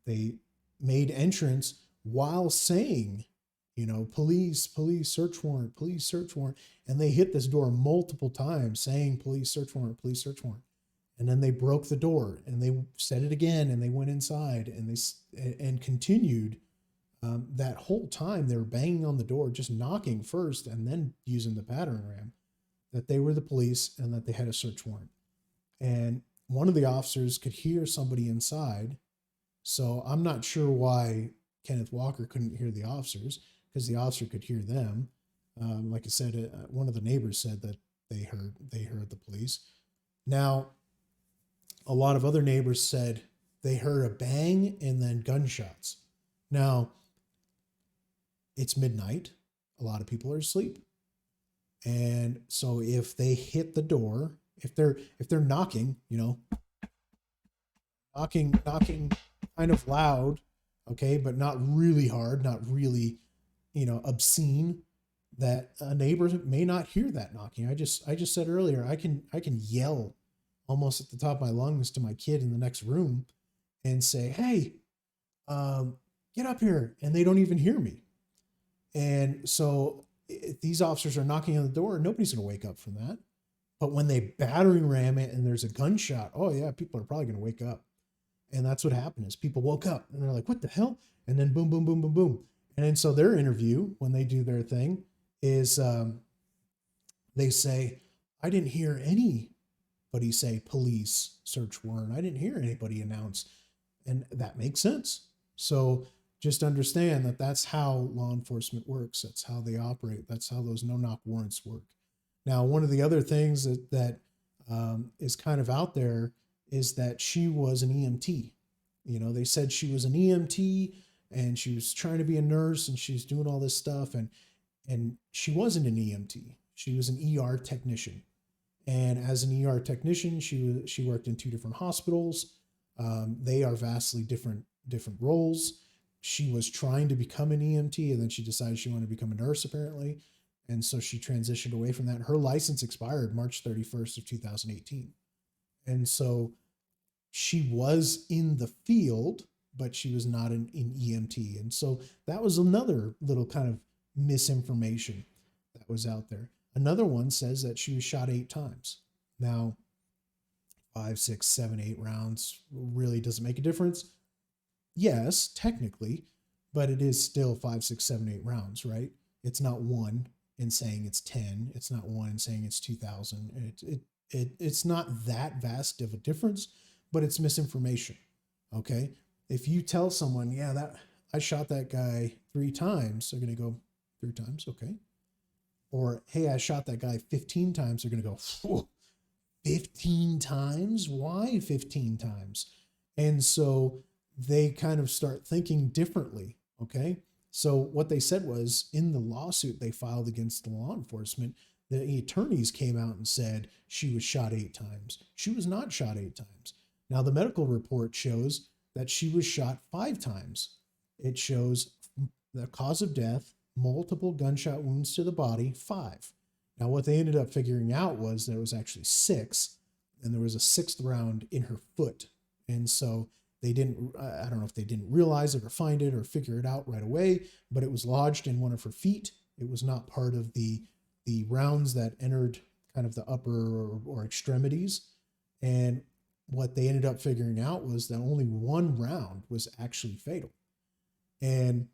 They made entrance while saying, police, search warrant, police, search warrant. And they hit this door multiple times saying, police, search warrant, police, search warrant. And then they broke the door and they said it again, and they went inside and continued that whole time. They were banging on the door, just knocking first and then using the battering ram, that they were the police and that they had a search warrant. And one of the officers could hear somebody inside. So I'm not sure why Kenneth Walker couldn't hear the officers, because the officer could hear them. Like I said, one of the neighbors said that they heard the police. Now, a lot of other neighbors said they heard a bang and then gunshots. Now, it's midnight. A lot of people are asleep. And so if they hit the door, if they're knocking, knocking kind of loud, okay, but not really hard, not really, obscene, that a neighbor may not hear that knocking. I just said earlier, I can yell almost at the top of my lungs to my kid in the next room and say, hey, get up here. And they don't even hear me. And so if these officers are knocking on the door, nobody's going to wake up from that. But when they battering ram it and there's a gunshot, oh yeah, people are probably going to wake up. And that's what happened, is people woke up and they're like, what the hell? And then boom, boom, boom, boom, boom. And then so their interview, when they do their thing, is they say, I didn't hear anybody say police, search warrant. I didn't hear anybody announce. And that makes sense. So just understand that that's how law enforcement works. That's how they operate. That's how those no-knock warrants work. Now, one of the other things that is kind of out there is that she was an EMT. They said she was an EMT and she was trying to be a nurse and she was doing all this stuff. And she wasn't an EMT. She was an ER technician. And as an ER technician, she worked in 2 different hospitals. They are vastly different roles. She was trying to become an EMT, and then she decided she wanted to become a nurse, apparently. And so she transitioned away from that. Her license expired March 31st of 2018. And so she was in the field, but she was not in EMT. And so that was another little kind of misinformation that was out there. Another one says that she was shot 8 times. Now, 5, 6, 7, 8 rounds really doesn't make a difference. Yes, technically, but it is still 5, 6, 7, 8 rounds, right? It's not 1 and saying it's 10. It's not 1 and saying it's 2,000. It's not that vast of a difference, but it's misinformation. Okay. If you tell someone, yeah, that I shot that guy 3 times. They're going to go 3 times. Okay. Or, hey, I shot that guy 15 times. They're going to go, 15 times? Why 15 times? And so they kind of start thinking differently. Okay. So what they said was in the lawsuit they filed against the law enforcement, the attorneys came out and said she was shot 8 times. She was not shot 8 times. Now, the medical report shows that she was shot 5 times. It shows the cause of death, multiple gunshot wounds to the body, 5. Now, what they ended up figuring out was there was actually 6, and there was a 6th round in her foot. And so they didn't, I don't know if they didn't realize it or find it or figure it out right away, but it was lodged in one of her feet. It was not part of the rounds that entered kind of the upper or extremities. And what they ended up figuring out was that only one round was actually fatal. And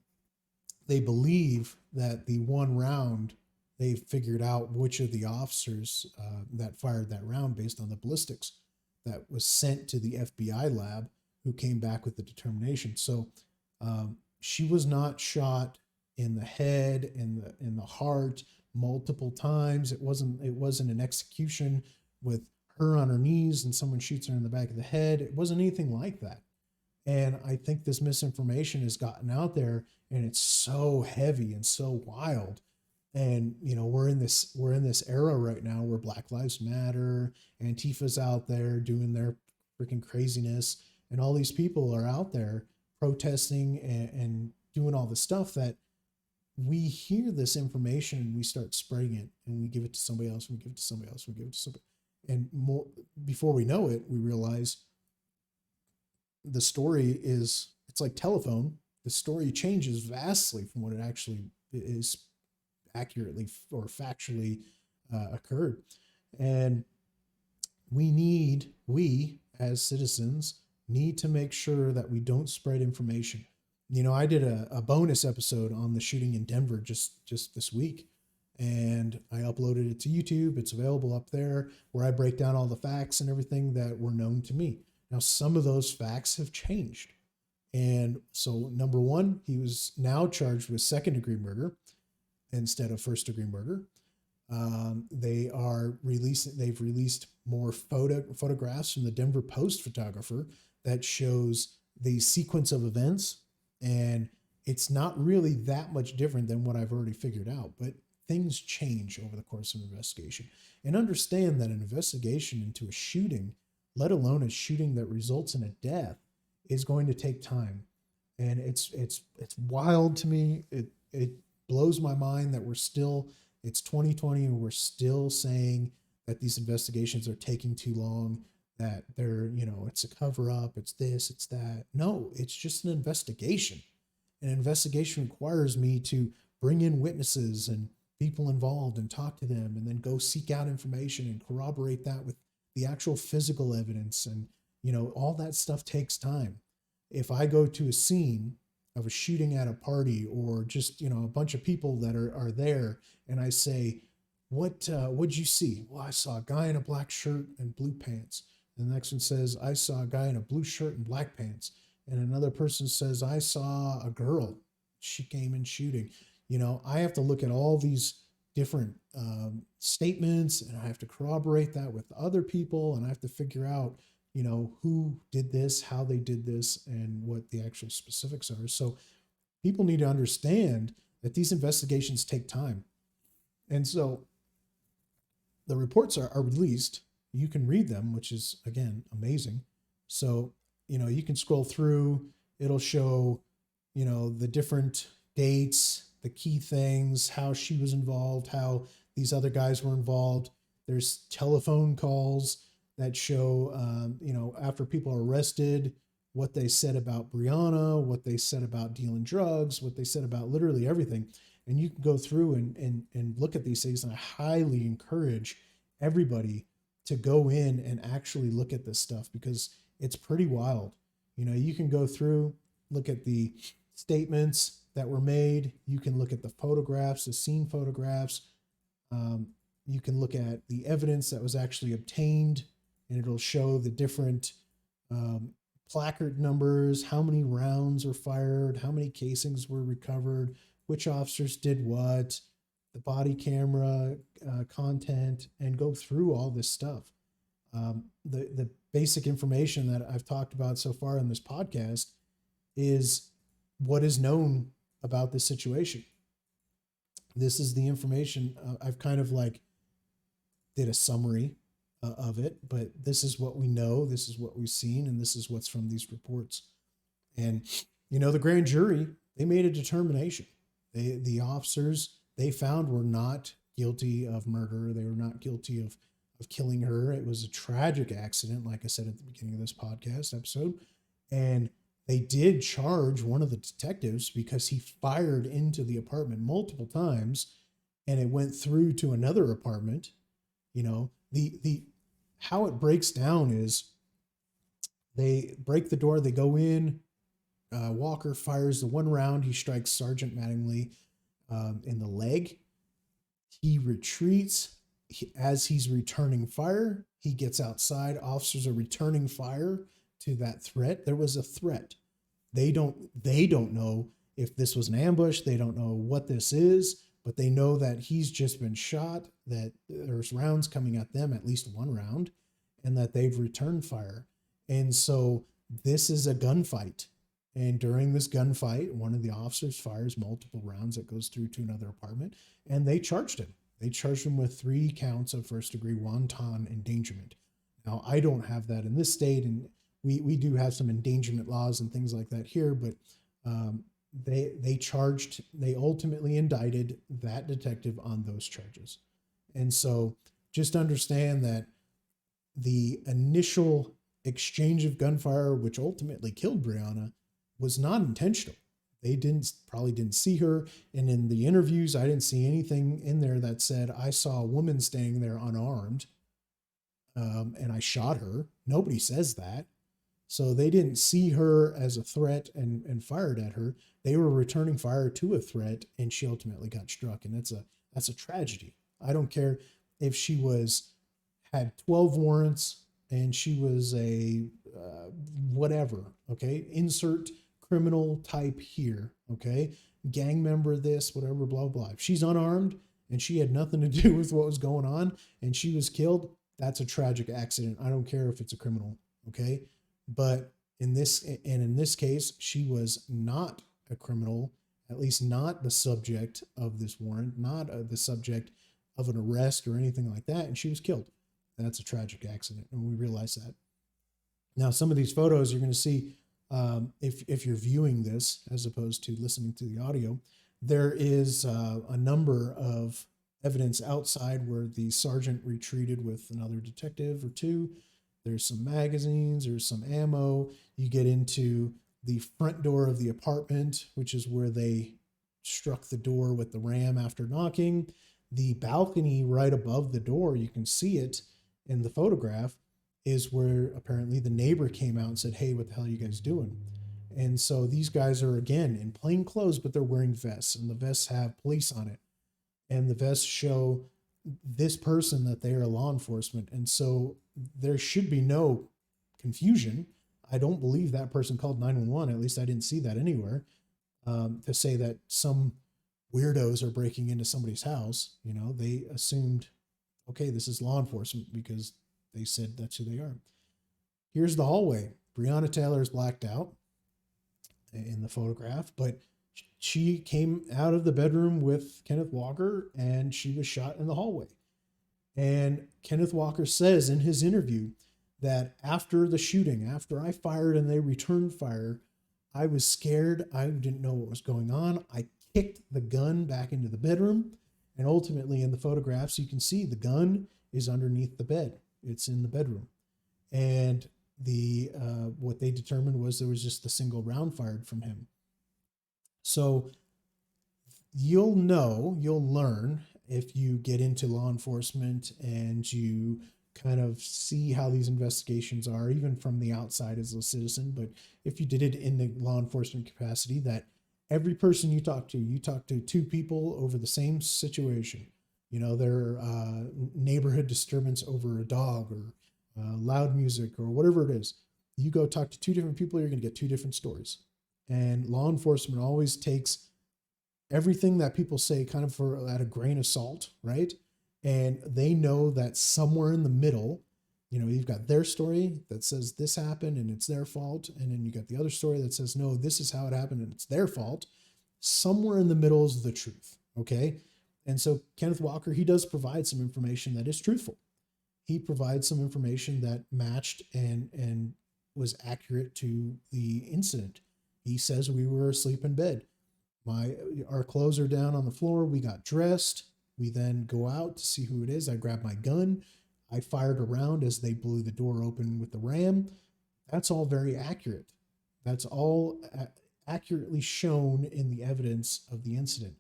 they believe that the one round, they figured out which of the officers that fired that round based on the ballistics that was sent to the FBI lab, who came back with the determination. So she was not shot in the head, in the heart, multiple times. It wasn't an execution with her on her knees and someone shoots her in the back of the head. It wasn't anything like that. And I think this misinformation has gotten out there, and it's so heavy and so wild. And we're in this era right now where Black Lives Matter, Antifa's out there doing their freaking craziness, and all these people are out there protesting and doing all the stuff that we hear this information and we start spreading it, and we give it to somebody else, we give it to somebody else, we give it to somebody. And more, before we know it, we realize the story is, it's like telephone. The story changes vastly from what it actually is accurately or factually occurred. And we as citizens need to make sure that we don't spread information. I did a bonus episode on the shooting in Denver just this week, and I uploaded it to YouTube. It's available up there, where I break down all the facts and everything that were known to me. Now, some of those facts have changed. And so, number one, he was now charged with second-degree murder instead of first-degree murder. They've released more photographs from the Denver Post photographer that shows the sequence of events, and it's not really that much different than what I've already figured out, but things change over the course of an investigation. And understand that an investigation into a shooting, let alone a shooting that results in a death, is going to take time. And it's wild to me. It blows my mind that it's 2020 and we're still saying that these investigations are taking too long, that they're, it's a cover up, it's this, it's that. No, it's just an investigation. An investigation requires me to bring in witnesses and people involved and talk to them, and then go seek out information and corroborate that with the actual physical evidence. And, all that stuff takes time. If I go to a scene of a shooting at a party, or just, a bunch of people that are there, and I say, what'd you see? Well, I saw a guy in a black shirt and blue pants. And the next one says, I saw a guy in a blue shirt and black pants. And another person says, I saw a girl. She came in shooting. I have to look at all these different statements, and I have to corroborate that with other people, and I have to figure out, who did this, how they did this, and what the actual specifics are. So people need to understand that these investigations take time. And so the reports are released. You can read them, which is, again, amazing. So, you can scroll through. It'll show, the different dates, the key things, how she was involved, how these other guys were involved. There's telephone calls that show, after people are arrested, what they said about Breonna, what they said about dealing drugs, what they said about literally everything. And you can go through and look at these things. And I highly encourage everybody to go in and actually look at this stuff, because it's pretty wild. You can go through, look at the statements that were made. You can look at the photographs, the scene photographs. You can look at the evidence that was actually obtained, and it'll show the different placard numbers, how many rounds were fired, how many casings were recovered, which officers did what, the body camera content, and go through all this stuff. The basic information that I've talked about so far in this podcast is what is known about this situation. This is the information. I've kind of like did a summary of it, but this is what we know, this is what we've seen, and this is what's from these reports. And the grand jury, they made a determination. The officers they found were not guilty of murder. They were not guilty of killing her. It was a tragic accident, like I said at the beginning of this podcast episode. And they did charge one of the detectives because he fired into the apartment multiple times, and it went through to another apartment. The how it breaks down is they break the door, they go in. Walker fires the one round. He strikes Sergeant Mattingly in the leg. He retreats. As he's returning fire, he gets outside. Officers are returning fire to that threat. There was a threat. They don't know if this was an ambush. They don't know what this is, but they know that he's just been shot, that there's rounds coming at them, at least one round, and that they've returned fire. And so this is a gunfight. And during this gunfight, one of the officers fires multiple rounds that goes through to another apartment, and they charged him. They charged him with 3 counts of first-degree wanton endangerment. Now, I don't have that in this state, and we do have some endangerment laws and things like that here, but they ultimately indicted that detective on those charges. And so just understand that the initial exchange of gunfire, which ultimately killed Breonna, was not intentional. They probably didn't see her. And in the interviews, I didn't see anything in there that said, I saw a woman standing there unarmed and I shot her. Nobody says that. So they didn't see her as a threat and fired at her. They were returning fire to a threat, and she ultimately got struck. And that's a tragedy. I don't care if she had 12 warrants and she was a whatever, okay? Insert criminal type here, okay? Gang member, this, whatever, blah, blah. If she's unarmed and she had nothing to do with what was going on and she was killed, that's a tragic accident. I don't care if it's a criminal, okay? But in this case, she was not a criminal, at least not the subject of this warrant, not the subject of an arrest or anything like that, and she was killed. That's a tragic accident, and we realize that. Now, some of these photos you're going to see, if you're viewing this as opposed to listening to the audio, there is a number of evidence outside where the sergeant retreated with another detective or two. There's some magazines, there's some ammo. You get into the front door of the apartment, which is where they struck the door with the ram after knocking. The balcony right above the door, you can see it in the photograph, is where apparently the neighbor came out and said, hey, what the hell are you guys doing? And so these guys are, again, in plain clothes, but they're wearing vests, and the vests have police on it. And the vests show this person that they are law enforcement. And so there should be no confusion. I don't believe that person called 911. At least I didn't see that anywhere, to say that some weirdos are breaking into somebody's house. They assumed, okay, this is law enforcement because they said that's who they are. Here's the hallway. Breonna Taylor is blacked out in the photograph, but she came out of the bedroom with Kenneth Walker and she was shot in the hallway. And Kenneth Walker says in his interview that after the shooting, after I fired and they returned fire, I was scared. I didn't know what was going on. I kicked the gun back into the bedroom. And ultimately in the photographs, you can see the gun is underneath the bed. It's in the bedroom. And what they determined was there was just a single round fired from him. So you'll learn if you get into law enforcement and you kind of see how these investigations are, even from the outside as a citizen. But if you did it in the law enforcement capacity, that every person you talk to 2 people over the same situation. Their neighborhood disturbance over a dog or loud music or whatever it is. You go talk to two different people, you're going to get two different stories. And law enforcement always takes everything that people say kind of for at a grain of salt, right? And they know that somewhere in the middle, you've got their story that says this happened and it's their fault. And then you got the other story that says, no, this is how it happened and it's their fault. Somewhere in the middle is the truth. Okay. And so Kenneth Walker, he does provide some information that is truthful. He provides some information that matched and was accurate to the incident. He says we were asleep in bed. Our clothes are down on the floor. We got dressed. We then go out to see who it is. I grab my gun. I fired a round as they blew the door open with the ram. That's all very accurate. That's all accurately shown in the evidence of the incident.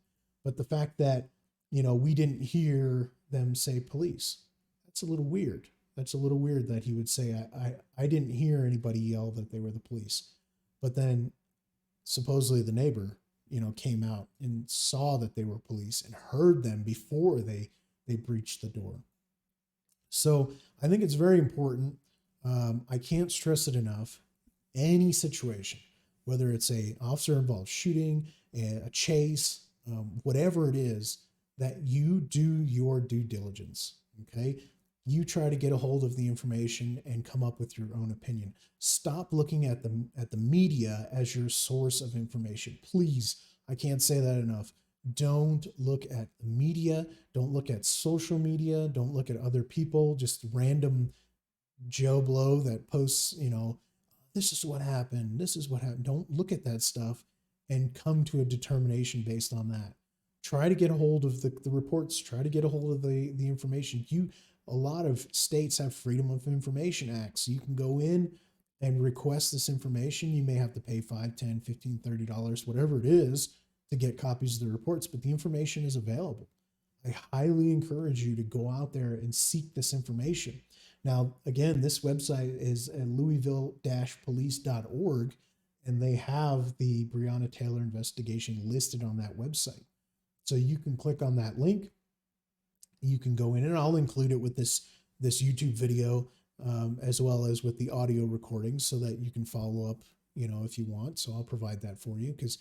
But the fact that, we didn't hear them say police, that's a little weird. That's a little weird that he would say, I didn't hear anybody yell that they were the police. But then supposedly the neighbor, came out and saw that they were police and heard them before they breached the door. So I think it's very important. I can't stress it enough. Any situation, whether it's a officer involved shooting, a chase, whatever it is, that you do your due diligence. Okay. You try to get a hold of the information and come up with your own opinion. Stop looking at the media as your source of information. Please, I can't say that enough. Don't look at the media. Don't look at social media. Don't look at other people, just random Joe Blow that posts, this is what happened. This is what happened. Don't look at that stuff and come to a determination based on that. Try to get a hold of the reports. Try to get a hold of the information. A lot of states have Freedom of Information Acts. You can go in and request this information. You may have to pay $5, $10, $15, $30, whatever it is, to get copies of the reports, but the information is available. I highly encourage you to go out there and seek this information. Now, again, this website is at louisville-police.org, and they have the Breonna Taylor investigation listed on that website. So you can click on that link. You can go in, and I'll include it with this YouTube video, as well as with the audio recording, so that you can follow up, if you want. So I'll provide that for you, because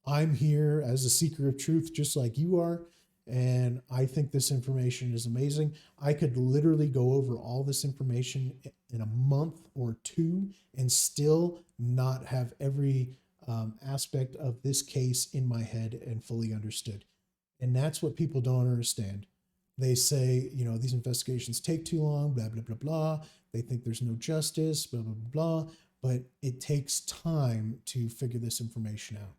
I'm here as a seeker of truth, just like you are. And I think this information is amazing. I could literally go over all this information in a month or two and still not have every aspect of this case in my head and fully understood. And that's what people don't understand. They say, these investigations take too long, blah, blah, blah, blah. They think there's no justice, blah, blah, blah, blah. But it takes time to figure this information out.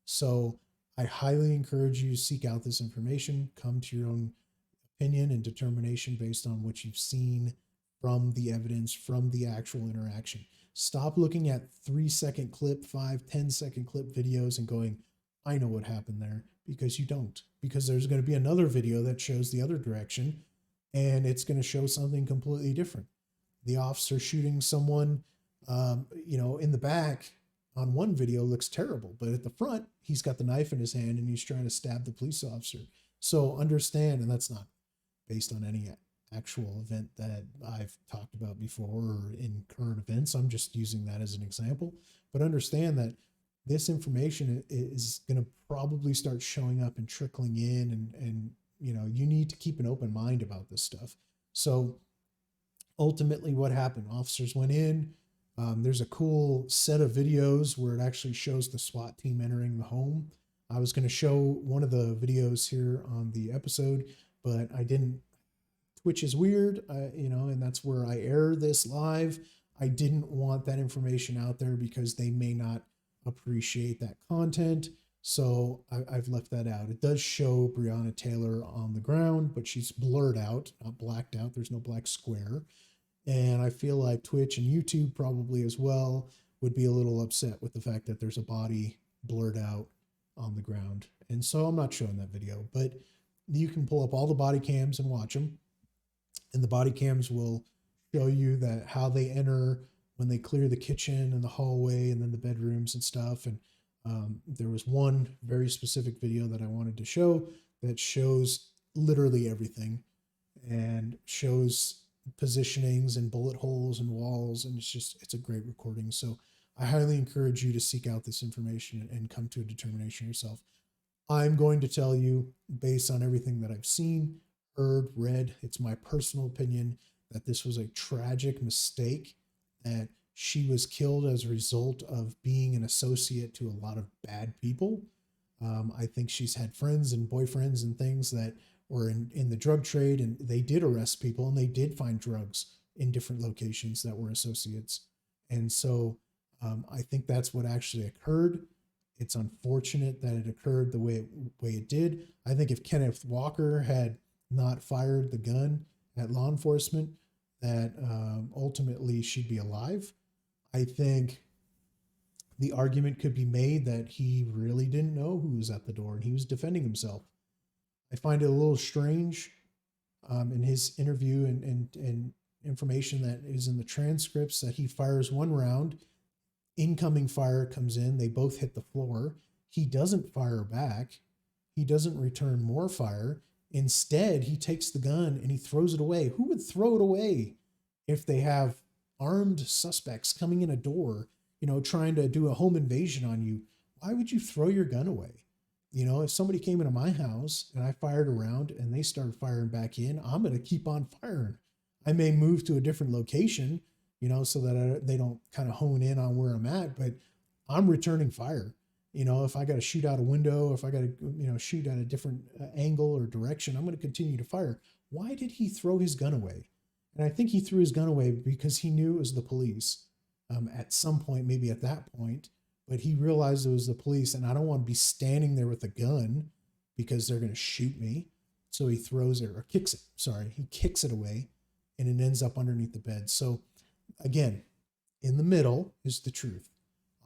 So I highly encourage you to seek out this information, come to your own opinion and determination based on what you've seen from the evidence, from the actual interaction. Stop looking at 3-second clip, 5, 10-second clip videos and going, I know what happened there, because you don't. Because there's going to be another video that shows the other direction, and it's going to show something completely different. The officer shooting someone, in the back on one video looks terrible, but at the front, he's got the knife in his hand and he's trying to stab the police officer. So understand, and that's not based on any actual event that I've talked about before or in current events. I'm just using that as an example, but understand that this information is going to probably start showing up and trickling in, and you need to keep an open mind about this stuff. So ultimately what happened, officers went in. There's a cool set of videos where it actually shows the SWAT team entering the home. I was going to show one of the videos here on the episode, but I didn't. Twitch is weird, and that's where I air this live. I didn't want that information out there because they may not appreciate that content. So I've left that out. It does show Breonna Taylor on the ground, but she's blurred out, not blacked out. There's no black square. And I feel like Twitch and YouTube probably as well would be a little upset with the fact that there's a body blurred out on the ground. And so I'm not showing that video, but you can pull up all the body cams and watch them. And the body cams will show you that how they enter when they clear the kitchen and the hallway and then the bedrooms and stuff. And there was one very specific video that I wanted to show that shows literally everything and shows positionings and bullet holes and walls, and it's a great recording. So I highly encourage you to seek out this information and come to a determination yourself. I'm going to tell you, based on everything that I've seen, heard, read, it's my personal opinion that this was a tragic mistake, that she was killed as a result of being an associate to a lot of bad people. I think she's had friends and boyfriends and things that were in the drug trade, and they did arrest people and they did find drugs in different locations that were associates. And so I think that's what actually occurred. It's unfortunate that it occurred the way it did. I think if Kenneth Walker had not fired the gun at law enforcement, that ultimately she'd be alive. I think the argument could be made that he really didn't know who was at the door and he was defending himself. I find it a little strange in his interview and information that is in the transcripts that he fires one round, incoming fire comes in, they both hit the floor. He doesn't fire back. He doesn't return more fire. Instead, he takes the gun and he throws it away. Who would throw it away if they have armed suspects coming in a door, trying to do a home invasion on you? Why would you throw your gun away? If somebody came into my house and I fired a round and they started firing back in, I'm going to keep on firing. I may move to a different location, so that they don't kind of hone in on where I'm at, but I'm returning fire. If I got to shoot out a window, if I got to, shoot at a different angle or direction, I'm going to continue to fire. Why did he throw his gun away? And I think he threw his gun away because he knew it was the police at some point, maybe at that point, but he realized it was the police and I don't want to be standing there with a gun because they're going to shoot me. So he throws it or kicks it. Sorry. He kicks it away and it ends up underneath the bed. So again, in the middle is the truth.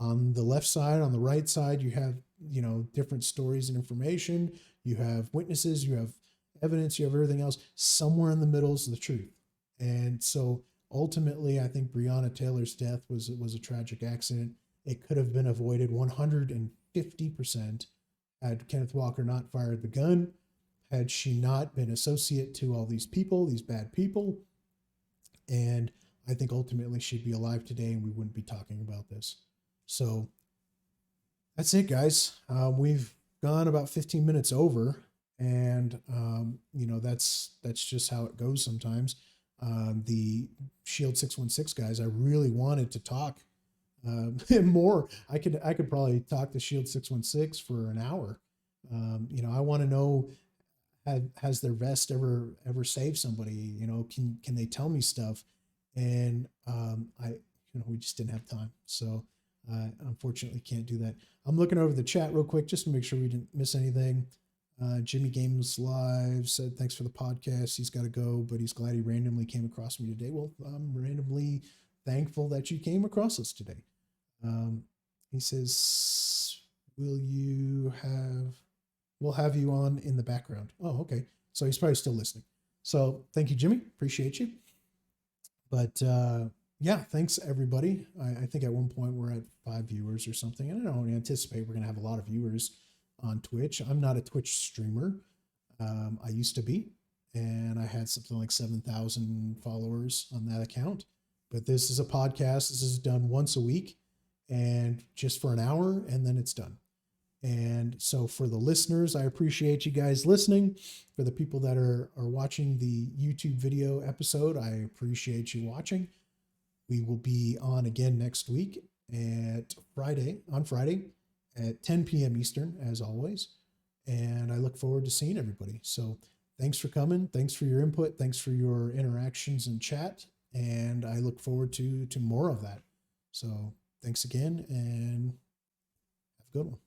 On the left side, on the right side, you have, different stories and information. You have witnesses, you have evidence, you have everything else. Somewhere in the middle is the truth. And so ultimately, I think Breonna Taylor's death was a tragic accident. It could have been avoided 150% had Kenneth Walker not fired the gun, had she not been associate to all these people, these bad people. And I think ultimately she'd be alive today and we wouldn't be talking about this. So that's it, guys. We've gone about 15 minutes over, and that's just how it goes sometimes. The Shield616 guys, I really wanted to talk more. I could probably talk to Shield616 for an hour. I want to know, has their vest ever saved somebody? Can they tell me stuff? And we just didn't have time. So unfortunately can't do that. I'm looking over the chat real quick just to make sure we didn't miss anything. Jimmy Games Live said, thanks for the podcast. He's got to go, but he's glad he randomly came across me today. Well, I'm randomly thankful that you came across us today. He says, we'll have you on in the background. Oh, okay. So he's probably still listening. So thank you, Jimmy. Appreciate you. But yeah, thanks everybody. I think at one point we're at 5 viewers or something. And I don't anticipate we're going to have a lot of viewers on Twitch. I'm not a Twitch streamer. I used to be, and I had something like 7,000 followers on that account. But this is a podcast. This is done once a week and just for an hour, and then it's done. And so for the listeners, I appreciate you guys listening. For the people that are watching the YouTube video episode, I appreciate you watching. We will be on again next week on Friday at 10 p.m. Eastern, as always. And I look forward to seeing everybody. So thanks for coming. Thanks for your input. Thanks for your interactions in chat. And I look forward to more of that. So thanks again and have a good one.